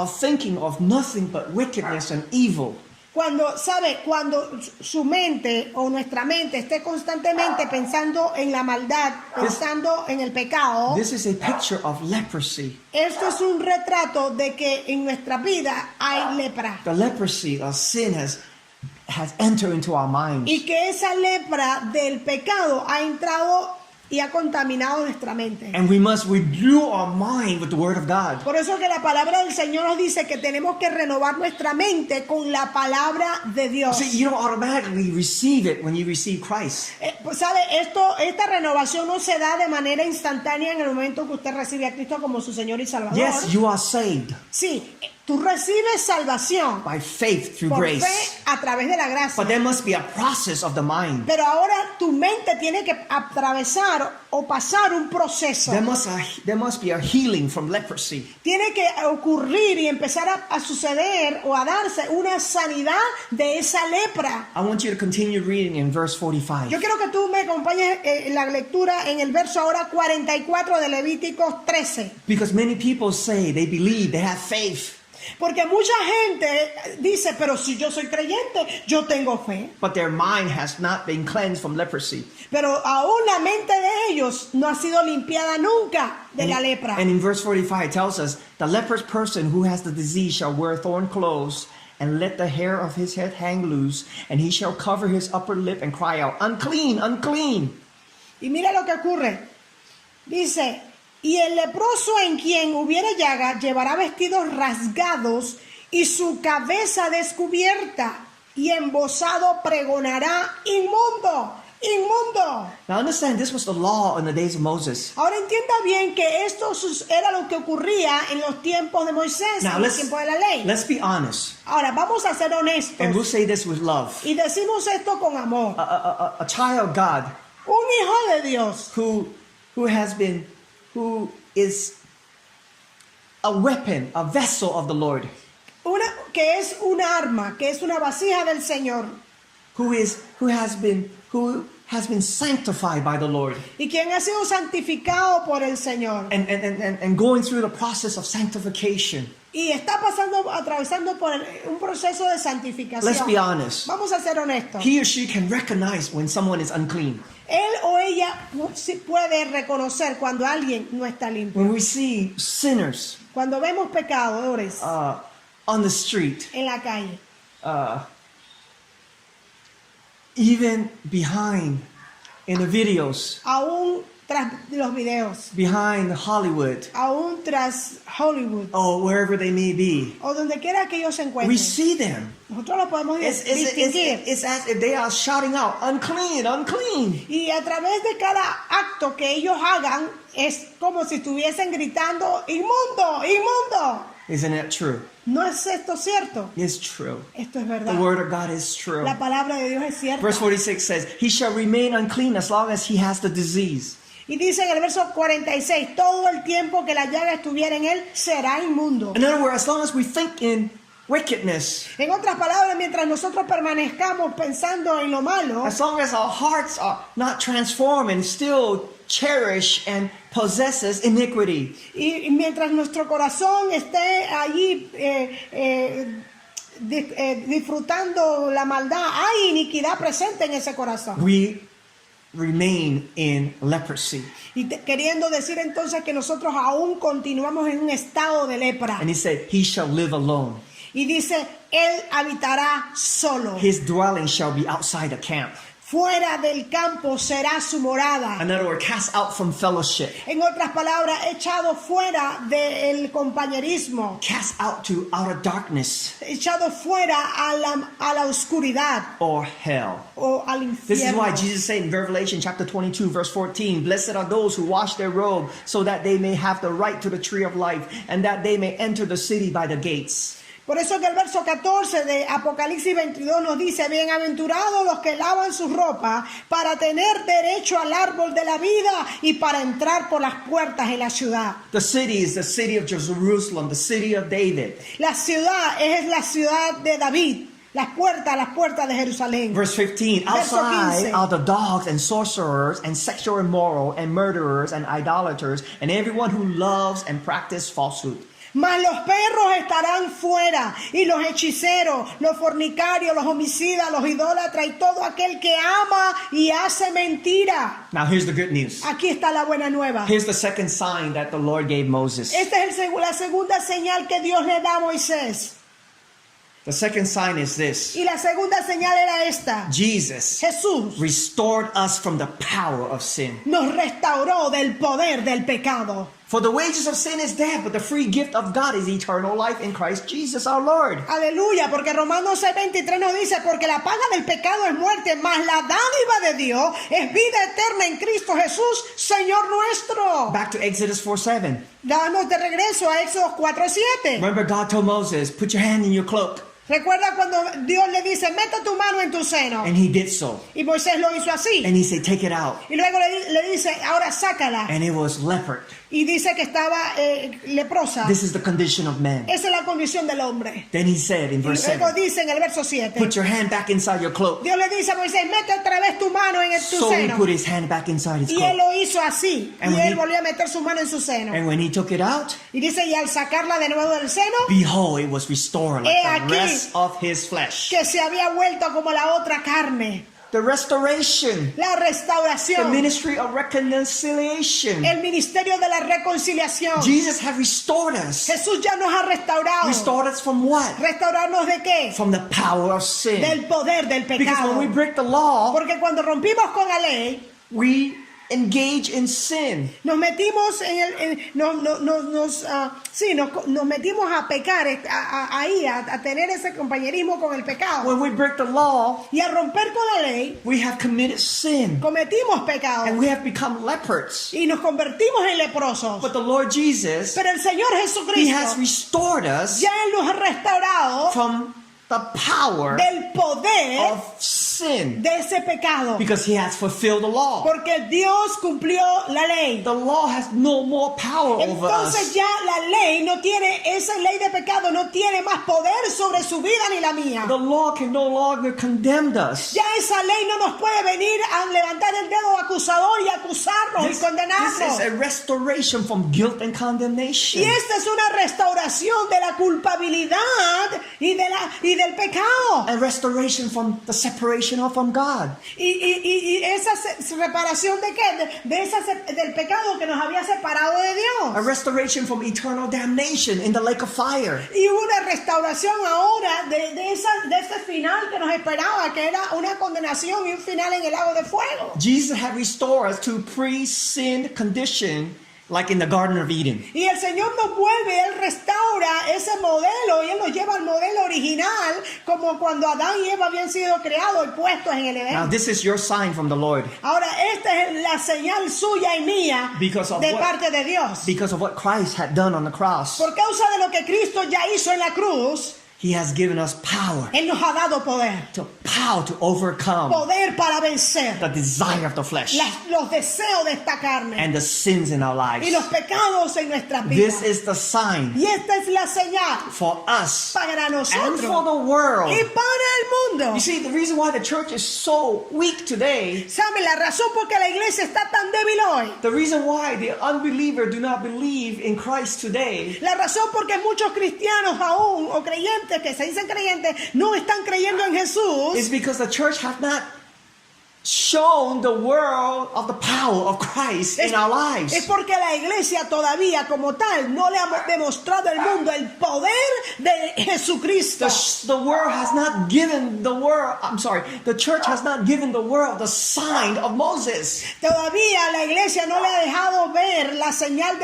thinking of nothing but wickedness and evil, Cuando su mente o nuestra mente esté constantemente pensando en la maldad, pensando en el pecado, this is a picture of leprosy. esto es un retrato de que en nuestra vida hay lepra. The leprosy of sin has entered into our minds. Y que esa lepra del pecado ha entrado y ha contaminado nuestra mente. And we must renew our mind with the Word of God. Por eso que la palabra del Señor nos dice que tenemos que renovar nuestra mente con la palabra de Dios. See, you don't automatically receive it when you receive Christ. Pues, ¿sabe? Esta renovación no se da de manera instantánea en el momento que usted recibe a Cristo como su Señor y Salvador. Yes, you are saved Sí, tú recibes salvación by faith through por grace. fe a través de la gracia. But there must be a process of the mind. Pero ahora tu mente tiene que atravesar o pasar un proceso. There must be a healing from leprosy. Tiene que ocurrir y empezar a suceder o a darse una sanidad de esa lepra. I want you to continue reading in verse 45. Yo quiero que tú me acompañes en la lectura en el verso ahora 44 de Levíticos 13. Because many people say they believe, they have faith, Porque mucha gente dice, pero si yo soy creyente, yo tengo fe. but their mind has not been cleansed from leprosy. Pero aún la mente de ellos no ha sido limpiada nunca de la lepra. And in verse 45 it tells us, the leprous person who has the disease shall wear thorn clothes and let the hair of his head hang loose, and he shall cover his upper lip and cry out, unclean, unclean. Y mira lo que ocurre. Dice, y el leproso en quien hubiere llaga llevará vestidos rasgados y su cabeza descubierta, y embozado pregonará, inmundo, inmundo. Now understand, this was the law in the days of Moses. Ahora entienda bien que esto era lo que ocurría en los tiempos de Moisés, Now en los tiempos de la ley. let's be honest, Ahora vamos a ser honestos and we'll say this with love. y decimos esto con amor. A child of God Un hijo de Dios who is a weapon, a vessel of the Lord, que es un arma, que es una vasija del Señor, who has been sanctified by the Lord, y quien ha sido santificado por el Señor, and going through the process of sanctification. y está atravesando por un proceso de santificación. Let's be honest. Vamos a ser honestos. He or she can recognize when someone is unclean. Él o ella sí puede reconocer cuando alguien no está limpio. When we see sinners Cuando vemos pecadores on the street, en la calle, even behind in the videos, aún tras los videos, behind Hollywood, aún tras Hollywood, or wherever they may be, o donde quiera que ellos se we encuentren, see them. nosotros lo podemos distinguir. It's as if they are shouting out, unclean, unclean. Y a través de cada acto que ellos hagan, es como si estuviesen gritando, inmundo, inmundo. Isn't it true? ¿No es esto cierto? It's true. Esto es The verdad. word of God is true. La palabra de Dios es cierta. Verse 46 says, he shall remain unclean as long as he has the disease. Y dice en el verso 46, todo el tiempo que la llaga estuviera en él, será inmundo. In other words, as long as we think in wickedness, En otras palabras, mientras nosotros permanezcamos pensando en lo malo, as long as our hearts are not transformed and still cherish and possesses iniquity, y mientras nuestro corazón esté allí disfrutando la maldad, hay iniquidad presente en ese corazón. we remain in leprosy. Y queriendo decir entonces que nosotros aún continuamos en un estado de lepra. And he said, he shall live alone. Y dice, él habitará solo. His dwelling shall be outside the camp. Fuera del campo será su morada. In other words, cast out from fellowship. En otras palabras, echado fuera del compañerismo. Cast out to outer darkness Echado fuera a la oscuridad or hell. o al This is why infierno. Jesus said in Revelation chapter 22 verse 14, blessed are those who wash their robe so that they may have the right to the tree of life and that they may enter the city by the gates. Por eso que el verso 14 de Apocalipsis 22 nos dice, bienaventurados los que lavan sus ropas para tener derecho al árbol de la vida y para entrar por las puertas en la ciudad. The city is the city of Jerusalem, the city of David. La ciudad es la ciudad de David, las puertas de Jerusalén. Verse 15, Verso outside 15. are the dogs and sorcerers and sexual immoral and murderers and idolaters and everyone who loves and practices falsehood. Mas los perros estarán fuera, y los hechiceros, los fornicarios, los homicidas, los idólatras y todo aquel que ama y hace mentira. Now here's the good news. Aquí está la buena nueva. Here's the second sign that the Lord gave Moses. Esta es la segunda señal que Dios le da a Moisés. The second sign is this. Y la segunda señal era esta. Jesus Jesús restored us from the power of sin. nos restauró del poder del pecado. For the wages of sin is death, but the free gift of God is eternal life in Christ Jesus our Lord. Aleluya, porque Romanos 6:23 nos dice, porque la paga del pecado es muerte, mas la dádiva de Dios es vida eterna en Cristo Jesús, Señor nuestro. Back to Exodus 4:7. Danos de regreso a Éxodo 4:7. Remember God told Moses, put your hand in your cloak. Recuerda cuando Dios le dice, mete tu mano en tu seno. And he did so. Y Moisés lo hizo así. And he said, take it out. Y luego le dice, ahora sácala. And it was leopard. Y dice que estaba leprosa. This is the condition of man. Esa es la condición del hombre. Then he said in Y verse luego 7, dice en el verso 7. put your hand back inside your cloak. Dios le dice a Moisés, mete otra vez tu mano en tu So he seno. put his hand back inside his Y él cloak. lo hizo así. And Y when él he- volvió a meter su mano en su seno. And when he took it out, Y dice, y al sacarla de nuevo del seno, behold, it was restored like He the aquí rest of his flesh. que se había vuelto como la otra carne. The restoration, La the restauración. ministry of reconciliation. El ministerio de la reconciliación. Jesus has restored us. Jesús ya nos ha restaurado. Restored us from what? ¿Restaurarnos de qué? From the power of sin. Del poder del Because pecado. when we break the law, Porque cuando rompimos con la ley, we engage in sin. nos metimos nos metimos a pecar, a tener ese compañerismo con el pecado. When we break the law, Y al romper con la ley, we have committed sin. cometimos pecado. And we have become leopards. Y nos convertimos en leprosos. But the Lord Jesus, Pero el Señor He Jesucristo, has restored us ya Él nos ha restaurado from the power del poder of sin. de ese pecado. Because He has fulfilled the law. Porque Dios cumplió la ley. The law has no more power over Entonces us. ya la ley no tiene, esa ley de pecado no tiene más poder sobre su vida ni la mía. The law can no longer condemn us. Ya esa ley no nos puede venir a levantar el dedo acusador y acusarnos y This condenarnos. is a restoration from guilt and condemnation. Y esta es una restauración de la culpabilidad y del pecado. A restoration from the separation from God. Y esa reparación de qué? Del pecado que nos había separado de A Dios. restoration from eternal damnation in the lake of fire. Y una restauración ahora de ese final que nos esperaba, que era una condenación y un final en el lago de fuego. Jesus had restored us to pre-sin condition like in the Garden of Eden. Y el Señor nos vuelve, Él restaura ese modelo y Él nos lleva al modelo original, como cuando Adán y Eva habían sido creados y puestos en el Now Edén. this is your sign from the Lord Ahora, esta es la señal suya y mía Because of de what? parte de Dios. because of what Christ had done on the cross. Por causa de lo que Cristo ya hizo en la cruz, He has given us power Él nos ha dado poder. to overcome Poder para vencer the desire of the flesh los deseos de esta carne and the sins in our y lives. los pecados en nuestras This vidas. is the sign Y esta es la señal for us para and nosotros for the world. y para el mundo. You see, the reason why the church is so weak today, ¿Sabe la razón por qué la iglesia está tan débil hoy? the reason why the unbeliever do not believe in Christ today, La razón por qué muchos cristianos aún o creyentes que se dicen creyentes no están creyendo en Jesús is because the church has not shown the world of the power of Christ in our lives. es porque la iglesia todavía como tal no le ha demostrado al mundo el poder de Jesucristo. The world has not given the world, the church has not given the world the sign of Moses. Todavía la iglesia no le ha dejado ver la señal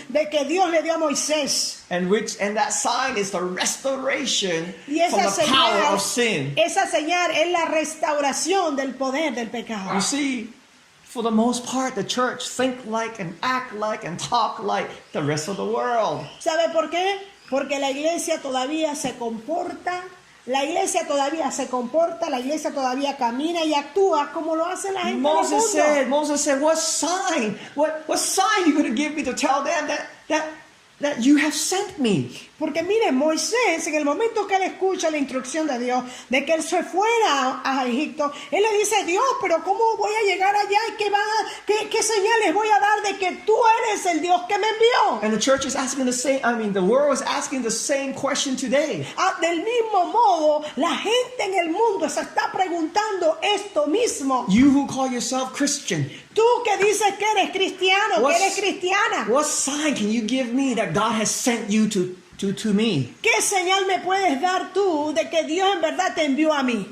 de que Dios le dio a Moisés. And that sign is the restoration Y from esa the power señal, of sin. esa señal es la restauración del poder del pecado. You see, for the most part, the church think like and act like and talk like the rest of the world. ¿Sabe por qué? Porque la iglesia todavía se comporta, la iglesia todavía camina y actúa como lo hace la gente del mundo. Moses said, what sign are you going to give me to tell them that you have sent me? Porque mire, Moisés, en el momento que él escucha la instrucción de Dios, de que él se fuera a Egipto, él le dice, Dios, pero ¿cómo voy a llegar allá? ¿Y qué señales voy a dar de que tú eres el Dios que me envió? And the church is asking the world is asking the same question today. Del mismo modo, la gente en el mundo se está preguntando esto mismo. You who call yourself Christian, Tú que dices que eres cristiano, que eres cristiana, what sign can you give me that God has sent you to me? ¿qué señal me puedes dar tú de que Dios en verdad te envió a mí?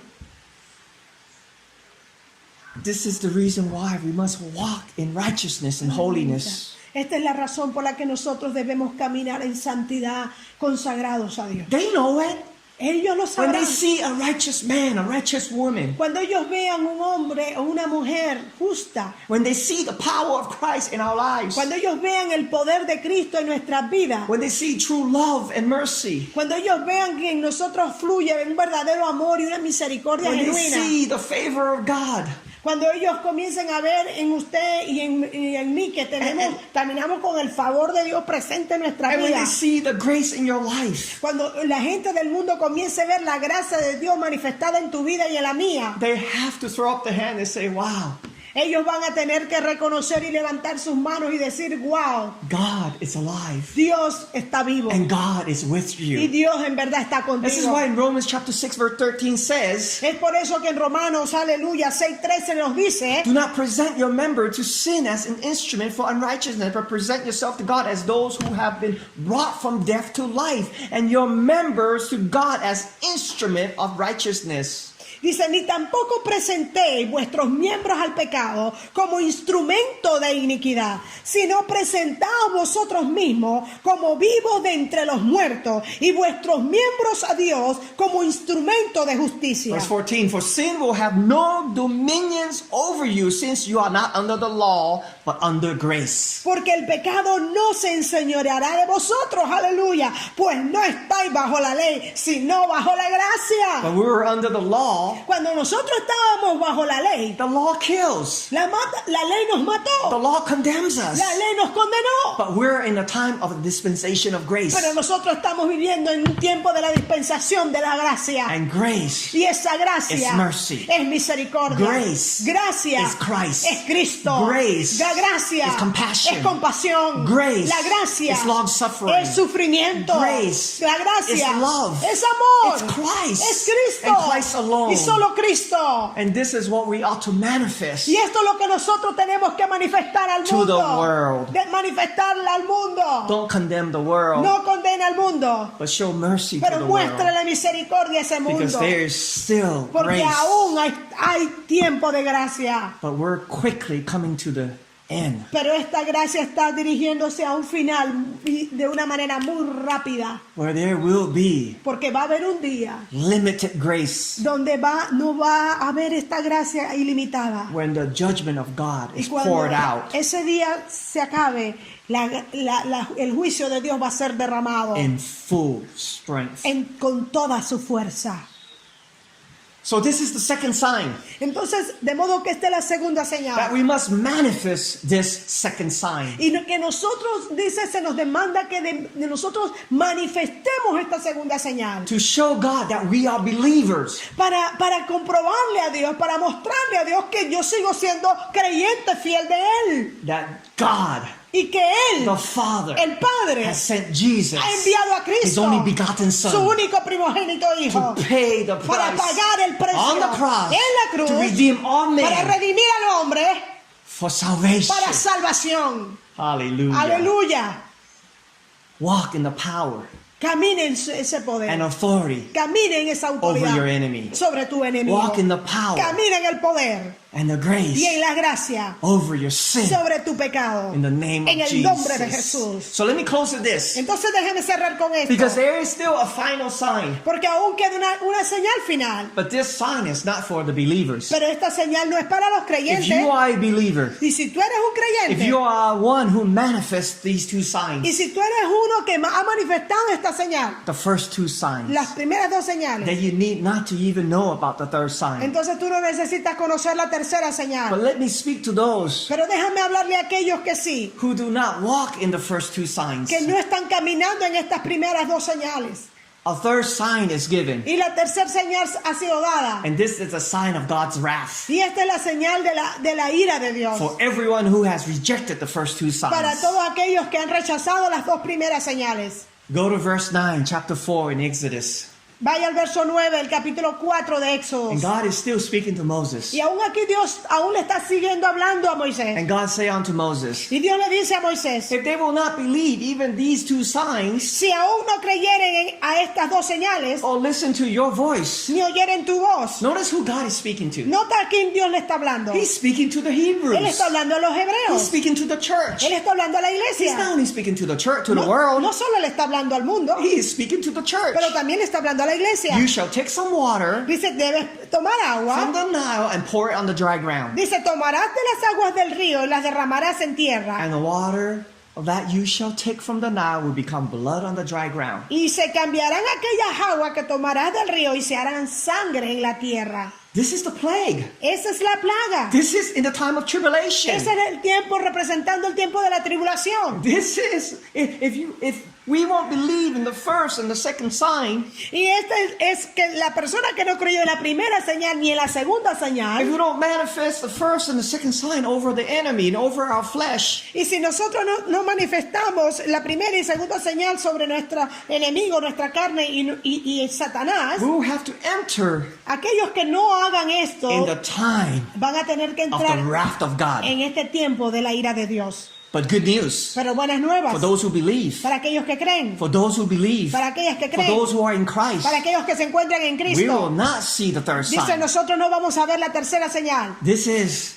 This is the reason why we must walk in righteousness and holiness. Esta es la razón por la que nosotros debemos caminar en santidad, consagrados a Dios. They know it. Ellos lo When sabrán. they see a righteous man, a righteous woman, Cuando ellos vean un hombre o una mujer justa, when they see the power of Christ in our lives, cuando ellos vean el poder de Cristo en nuestras vidas, when they see true love and mercy, cuando ellos vean que en nosotros fluye un verdadero amor y una misericordia when they genuina, see the favor of God, cuando ellos comiencen a ver en usted y en mí que caminamos con el favor de Dios presente en nuestra and when vida, they see the grace in your life, cuando la gente del mundo comience a ver la gracia de Dios manifestada en tu vida y en la mía, they have to throw up their hand and say, wow, ellos van a tener que reconocer y levantar sus manos y decir, wow, God is alive Dios está vivo and God is with y you. Dios en verdad está This is contigo. why in Romans chapter 6 verse 13 says, Es por eso que en Romanos, aleluya, 6:13 nos dice, do not present your member to sin as an instrument for unrighteousness, but present yourself to God as those who have been brought from death to life, and your members to God as instrument of righteousness. dice, ni tampoco presentéis vuestros miembros al pecado como instrumento de iniquidad, sino presentaos vosotros mismos como vivos de entre los muertos y vuestros miembros a Dios como instrumento de justicia. Verse 14, for sin will have no dominions over you, since you are not under the law, but under grace. Porque el pecado no se enseñoreará de vosotros, aleluya, pues no estáis bajo la ley, sino bajo la gracia. When we were under the law, Cuando nosotros estábamos bajo la ley, the law kills. la ley nos The mató, law condemns us. la ley nos condenó. But we're in a time of dispensation of grace. Pero nosotros estamos viviendo en un tiempo de la dispensación de la gracia. And grace Y esa gracia is mercy. es misericordia. Grace Gracia is Christ. es Cristo. Grace La gracia is compassion. es compasión. Grace La gracia is long-suffering. es sufrimiento. Grace La gracia is love. es amor. It's Christ. Es Cristo. And Christ alone. Y solo Cristo. And this is what we ought to manifest. Y esto es lo que nosotros tenemos que manifestar al To mundo. the world. De manifestarle al mundo. Don't condemn the world, No condena al mundo, but show mercy to pero the muestra world. la misericordia a ese Because mundo. there is still Porque grace. aún hay tiempo de gracia. But we're quickly coming to the end. Pero esta gracia está dirigiéndose a un final y de una manera muy rápida. Where there will be Porque va a haber un día limited grace. donde no va a haber esta gracia ilimitada. When the judgment of God Y is cuando poured out ese día se acabe, el juicio de Dios va a ser derramado in full strength. con toda su fuerza. So this is the second sign, Entonces, de modo que esta es la segunda señal. that we must manifest this second sign. Y que nosotros, dice, se nos demanda que de nosotros manifestemos esta segunda señal. To show God that we are believers. Para comprobarle a Dios, para mostrarle a Dios que yo sigo siendo creyente fiel de Él. That God, Y que Él, the Father, el Padre, has sent Jesus, ha enviado a His Cristo, only begotten su Son, único primogénito Hijo, to pay the para price pagar el precio on the cross, en la cruz, to redeem all para men redimir al hombre, for salvation. para salvación. Hallelujah. Aleluya. Walk in the power Caminen ese poder. and authority Camina en esa autoridad over your enemy. sobre tu enemigo. Walk in the power Camina en el poder and the grace y en la gracia over your sin sobre tu pecado. in the name En of el nombre de Jesus. Jesús. So let me close with this, Entonces déjeme cerrar con esto. because there is still a final sign, Porque aún queda una señal final. but this sign is not for the believers. Pero esta señal no es para los If creyentes. you are a believer, Y si tú eres un if creyente, you are one who manifests these two y signs, si tú eres uno que ha manifestado esta señal, the first two signs, las primeras dos señales, then you need not to even know about the third sign. entonces tú no necesitas conocer la tercera señal. But let me speak to those Pero déjame hablarle a aquellos que sí, who do not walk in the first two signs. que no están caminando en estas primeras dos señales. A third sign is given, Y la tercera señal ha sido dada. and this is a sign of God's wrath Y esta es la señal de la ira de Dios. for everyone who has rejected the first two Para signs. todos aquellos que han rechazado las dos primeras señales. Go to verse 9, chapter 4 in Exodus. Vaya al verso 9, el capítulo 4 de Éxodo. And God is still speaking to Moses. Y aún aquí Dios aún le está siguiendo hablando a Moisés. And God say unto Moses, Y Dios le dice a Moisés, if they will not believe even these two signs, si aún no creyeren a estas dos señales, or listen to your voice. ni oyeren tu voz. Notice who God is speaking to. Nota a quién Dios le está hablando. He's speaking to the Él Hebrews. está hablando a los He's hebreos. speaking to the church. Él está hablando a la He's iglesia. not only speaking to the church, to the No, world. no solo le está hablando al mundo, He is speaking to the church. pero también le está hablando a la iglesia. You shall take some water Dice, debes tomar from agua. the Nile and pour it on the dry ground. Dice, tomarás de las aguas del río y las derramarás en tierra. And the water that you shall take from the Nile will become blood on the dry ground. Y se cambiarán aquellas aguas que tomarás del río y se harán sangre en la tierra. This is the plague. Esa es la plaga. This is in the time of tribulation. Ese es el tiempo representando el tiempo de la tribulación. This is if we won't believe in the first and the second sign, Y este es que la persona que no creyó en la primera señal ni en la segunda if señal, we don't manifest the first and the second sign over the enemy and over our flesh, y si nosotros no manifestamos la primera y segunda señal sobre nuestro enemigo, nuestra carne y Satanás, we will have to enter aquellos que no hagan esto in the time van a tener que of the entrar wrath of God. en este tiempo de la ira de Dios. But good news Pero buenas nuevas for those who believe, para aquellos que creen, for those who believe, para aquellas que for creen, those who are in Christ, para aquellos que se encuentran en we will Cristo. not see the third Dice, sign. nosotros no vamos a ver la tercera señal. This is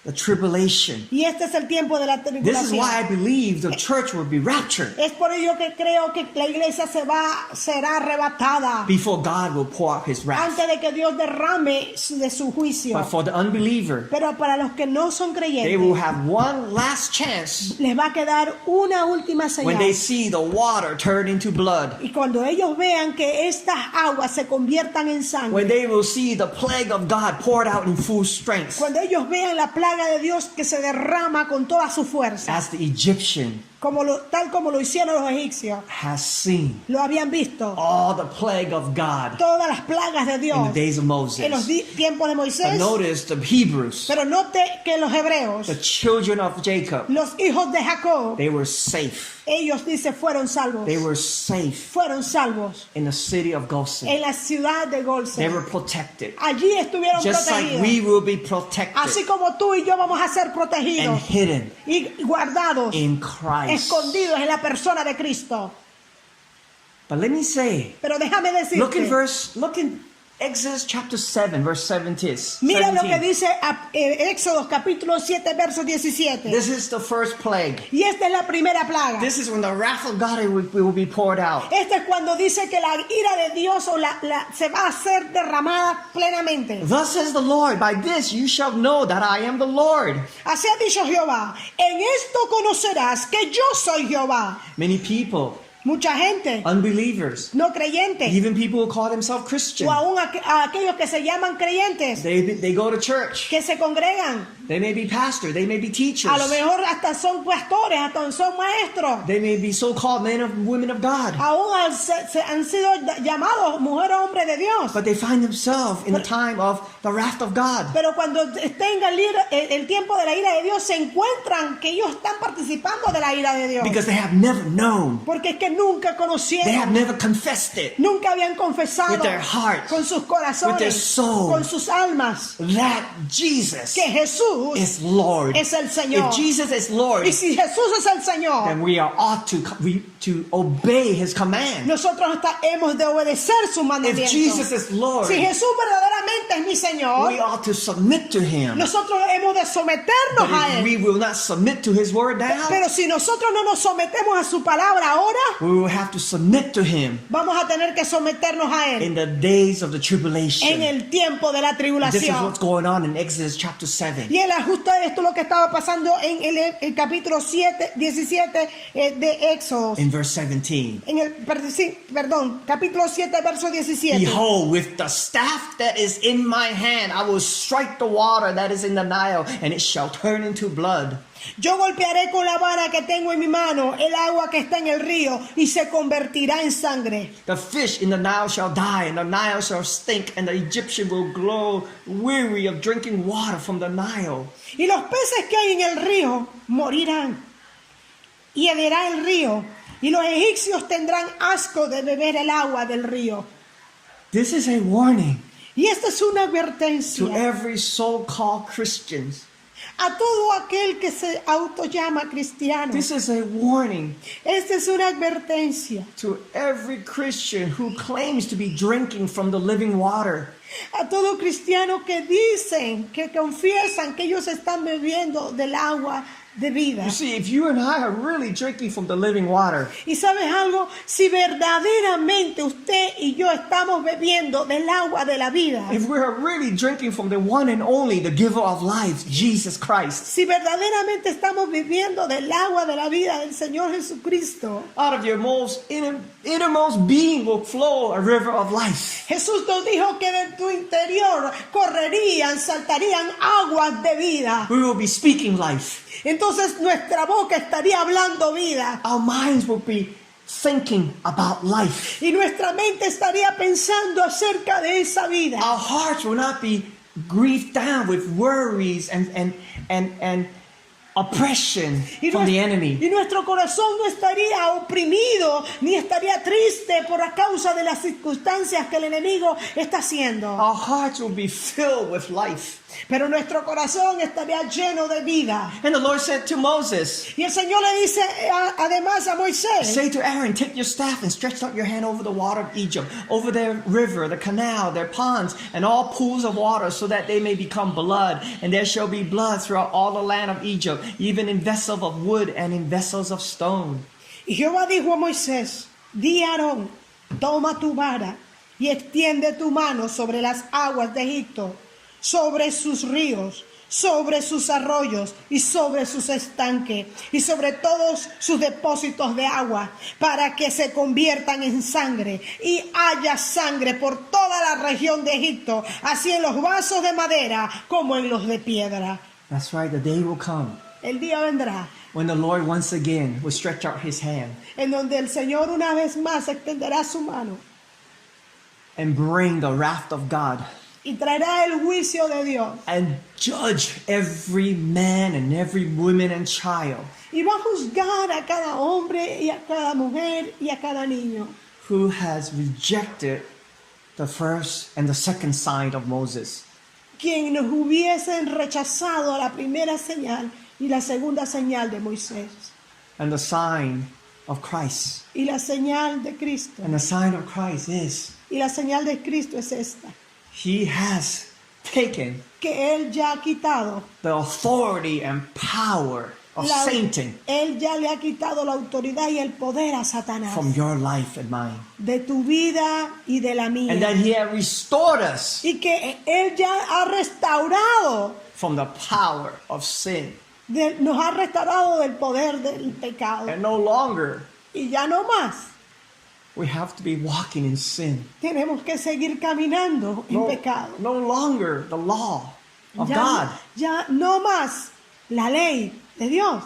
the tribulation. Y este es el tiempo de la This is why I tribulación. believe the church will be raptured Es por ello que creo que la iglesia será arrebatada before God will pour out his wrath. antes de que Dios derrame de su juicio. But for the unbeliever, Pero para los que no son they will creyentes, have one last chance les va a quedar una última when they señal. see the water turn into blood, Y cuando ellos vean que estas aguas se conviertan en when sangre, they will see the plague of God poured out in full strength, cuando ellos vean la plaga de Dios que se derrama con toda su fuerza, as the Egyptian tal como lo hicieron los egipcios, has seen lo habían visto, all the plague of God todas las plagas de in Dios the days of en los Moses. tiempos de But Moisés. notice the Hebrews, Pero note que los hebreos, the children of Jacob, los hijos de Jacob, they were safe. ellos dice fueron salvos. They were safe Fueron salvos in the city of Goshen. en la ciudad de They Golsen. were protected. Allí estuvieron Just like we protegidos. will be protected Así como tú y yo vamos a ser and protegidos hidden y guardados, in Christ. escondidos en la persona de Cristo. But let me say, Pero déjame look in Exodus chapter 7, verse 17. Mira lo que dice Éxodo capítulo 7, verso 17. This is the first plague. Y esta es la primera plaga. This is when the wrath of God will be poured out. Este es cuando dice que la ira de Dios se va a hacer derramada plenamente. Thus says the Lord, by this you shall know that I am the Lord. Así ha dicho Jehová, en esto conocerás que yo soy Jehová. Many people, Mucha gente unbelievers, no creyente, even people who call themselves Christian, o aún a aquellos que se llaman creyentes, they go to church. que se congregan, They may be pastors, they may be teachers, a lo mejor hasta son pastores, hasta son maestros, they may be so-called men and women of God, aún han sido llamados mujer o hombre de Dios. but they find themselves in the time of the wrath of God. Pero cuando tenga el tiempo de la ira de Dios, se encuentran que ellos están participando de la ira de Dios. Because they have never known, Porque es que nunca they have conocieron, never confessed it, nunca habían confesado with their hearts, con sus with their corazones, soul, con sus almas, that Jesus que Jesús is Lord. es el Señor. If Jesus is Lord, Y si Jesús es el Señor, then we are ought to obey His command. nosotros hemos de obedecer su If mandamiento. Jesus is Lord, Si Jesús verdaderamente este es mi Señor, we ought to submit to him. nosotros hemos de someternos But a if Él. we will not submit to his word now, Pero si nosotros no nos sometemos a su palabra ahora, we will have to submit to him vamos a tener que someternos a Él in the days of the en tribulation. el tiempo de la This is tribulación. what's going on in Exodus chapter 7. Y él ajusta esto lo que estaba pasando en el capítulo 17 de Éxodo. In verse 17. En el, perdón, capítulo 7, verso 17. Behold, with the staff that is in my hand, I will strike the water that is in the Nile, and it shall turn into blood. Yo golpearé con la vara que tengo en mi mano el agua que está en el río y se convertirá en sangre. The fish in the Nile shall die, and the Nile shall stink, and the Egyptian will grow weary of drinking water from the Nile. Y los peces que hay en el río morirán. Y herederá el río. Y los egipcios tendrán asco de beber el agua del río. This is a warning Y esta es una to advertencia every so-called Christians. a todo aquel que se autollama cristiano. This is a warning Esta es una advertencia to every Christian who claims to be drinking from the living water. a todo cristiano que dicen, que confiesan que ellos están bebiendo del agua de vida. You see, if you and I are really drinking from the living water, Y sabes algo, si verdaderamente usted y yo estamos bebiendo del agua de la vida, if we are really drinking from the one and only, the giver of life, Jesus Christ, si verdaderamente estamos bebiendo del agua de la vida del Señor Jesucristo, out of your most innermost being will flow a river of life. Jesús nos dijo que de tu interior correrían, saltarían aguas de vida. We will be speaking life. Entonces nuestra boca estaría hablando vida Our minds will be thinking about life. y nuestra mente estaría pensando acerca de esa vida. Our hearts will not be grieved down with worries and oppression from the enemy. Y nuestro corazón no estaría oprimido ni estaría triste por a causa de las circunstancias que el enemigo está haciendo. Our hearts will be filled with life. Pero nuestro corazón estaría lleno de vida. And the Lord said to Moses, Y el Señor le dice además a Moisés, say to Aaron, take your staff and stretch out your hand over the water of Egypt, over their river, the canal, their ponds, and all pools of water, so that they may become blood. And there shall be blood throughout all the land of Egypt, even in vessels of wood and in vessels of stone. y Jehová dijo a Moisés, di a Aarón, toma tu vara y extiende tu mano sobre las aguas de Egipto, sobre sus ríos, sobre sus arroyos y sobre sus estanques y sobre todos sus depósitos de agua, para que se conviertan en sangre y haya sangre por toda la región de Egipto, así en los vasos de madera como en los de piedra. That's right, the day will come El día vendrá when the Lord once again will stretch out his hand en donde el Señor una vez más extenderá su mano and bring the wrath of God y traerá el juicio de Dios and judge every man and every woman and child y va a juzgar a cada hombre y a cada mujer y a cada niño who has rejected the first and the second sign of Moses. quien nos hubiesen rechazado la primera señal y la segunda señal de Moisés And the sign of Christ. y la señal de Cristo. And the sign of Christ is Y la señal de Cristo es esta, he has taken que Él ya ha quitado the authority and power of Satan Él ya le ha quitado la autoridad y el poder a Satanás from your life and mine. de tu vida y de la mía. And that he has restored us Y que Él ya ha restaurado, from the power of sin. nos ha restaurado del poder del pecado. And no longer Y ya no más we have to be walking in sin. tenemos que seguir caminando en pecado. No longer the law of Ya, God ya no más la ley de Dios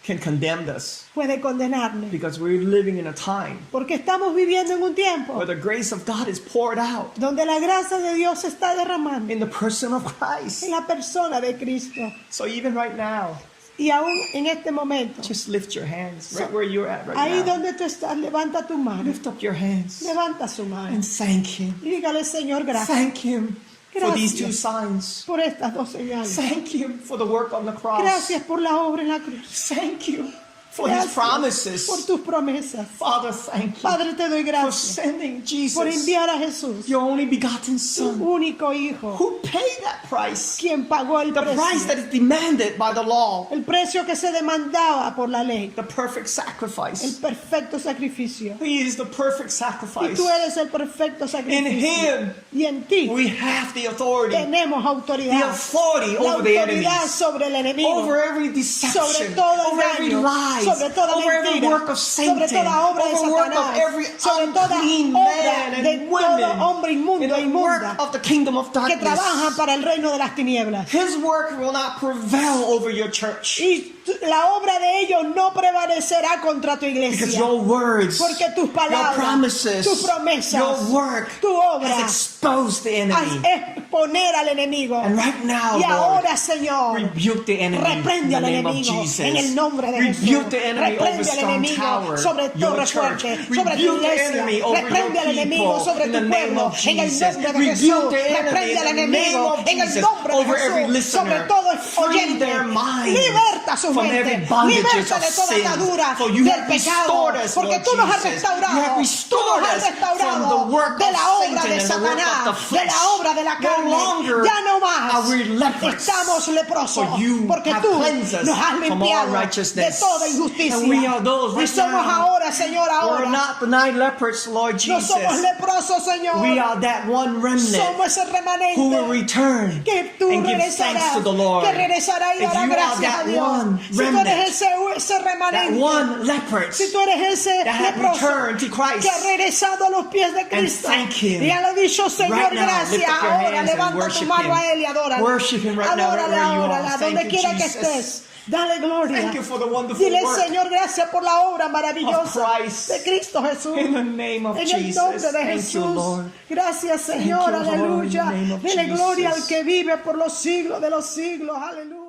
can condemn us, puede condenarnos. because we're living in a time Porque estamos viviendo en un tiempo where the grace of God is poured out donde la gracia de Dios se está derramando in the person of Christ. en la persona de Cristo. So even right now, Y aún en este momento, just lift your hands right where you're at right ahí now. donde tú estás, levanta tu mano, Lift up your hands levanta su mano and thank him. y dígale, Señor, gracias Thank him for these two Gracias. signs. por estas dos señales. Thank him for the work on the cross. Gracias por la obra en la cruz. Thank you for His promises. por tus promesas. Father, thank you Padre, te doy for gracias sending por Jesus, enviar a Jesús, your only begotten tu Son, único Hijo, who paid that price, quien pagó el the price that precio, is demanded by the law, el precio que se demandaba por la ley, the perfect el sacrifice. perfecto sacrificio. He is the perfect Y sacrifice. tú eres el perfecto In sacrificio. Him, Y en ti we have the authority, tenemos the autoridad. authority La over the autoridad enemies, sobre el enemigo, over every sobre deception, todo over every engaño, lie, sobre toda over every mentira, work of sobre Satan, toda obra de over work of Satanás, every sobre toda unclean obra man de and todo women hombre inmundo in e the inmunda work of the kingdom of que darkness. trabajan para el reino de las tinieblas. His work will not prevail over your church, Y la obra de ellos no prevalecerá contra tu because iglesia. your words, Porque tus your palabras, promises, tus promesas, your work tu obra has exposed the enemy. es exponer al enemigo. And right now, Y Lord, ahora, Señor, rebuke the enemy in reprende the al name of enemigo Jesus. en el nombre de Jesús. Rebuke the enemy over Reprende al Strong enemigo Tower, sobre your Torre church. Fuerte, sobre tu Rebuke the iglesia. enemy over Reprende al your enemigo people sobre in tu the name pueblo of en el Jesus. nombre de Rebuke Jesús. the enemy Reprende al in the name enemigo of en el Jesus nombre de over every Jesús. Sobre listener. todo Free oyente. their minds Liberta su from mente. every bondages Liberta of de toda sin. atadura For you del have pecado. restored us, Porque Lord tú nos has Jesus. restaurado. You have Tú restored nos has us from restaurado the work de of la obra Satan de and the work of Satanás, the de flesh. la obra de la No carne. longer Ya no más are we leprous, estamos leprosos, for you porque have tú cleansed us nos has from all limpiado de righteousness. toda injusticia. And we are those Y right somos now. ahora, Señor, We're ahora. not the 9 lepers, Lord No somos Jesus. leprosos, Señor. We are that one remnant Somos ese remanente who will return que tú and give regresarás, thanks to the Lord. que regresará y If dará you are gracias a that Dios. one Si tú remnant, eres ese that remanente, one leper si tú eres ese that had leproso returned to Christ, que ha regresado a los pies de Cristo thank Him. y ha dicho, Señor, right now, gracias, lift up your ahora hands and levanta tu worship mano Him. a Él y adórale. Worship Him right now, Adórale wherever you are. ahora, donde Thank you, quiera que Jesus. estés. Dale gloria. Thank you for the wonderful Dile, work Señor, gracias por la obra maravillosa of Christ. de Cristo Jesús. In the name of En el Jesus. nombre de Thank you, Jesús. Lord. Gracias, Señor. Thank you, Lord, in the Aleluya. name of Dile gloria Jesus. al que vive por los siglos de los siglos. Aleluya.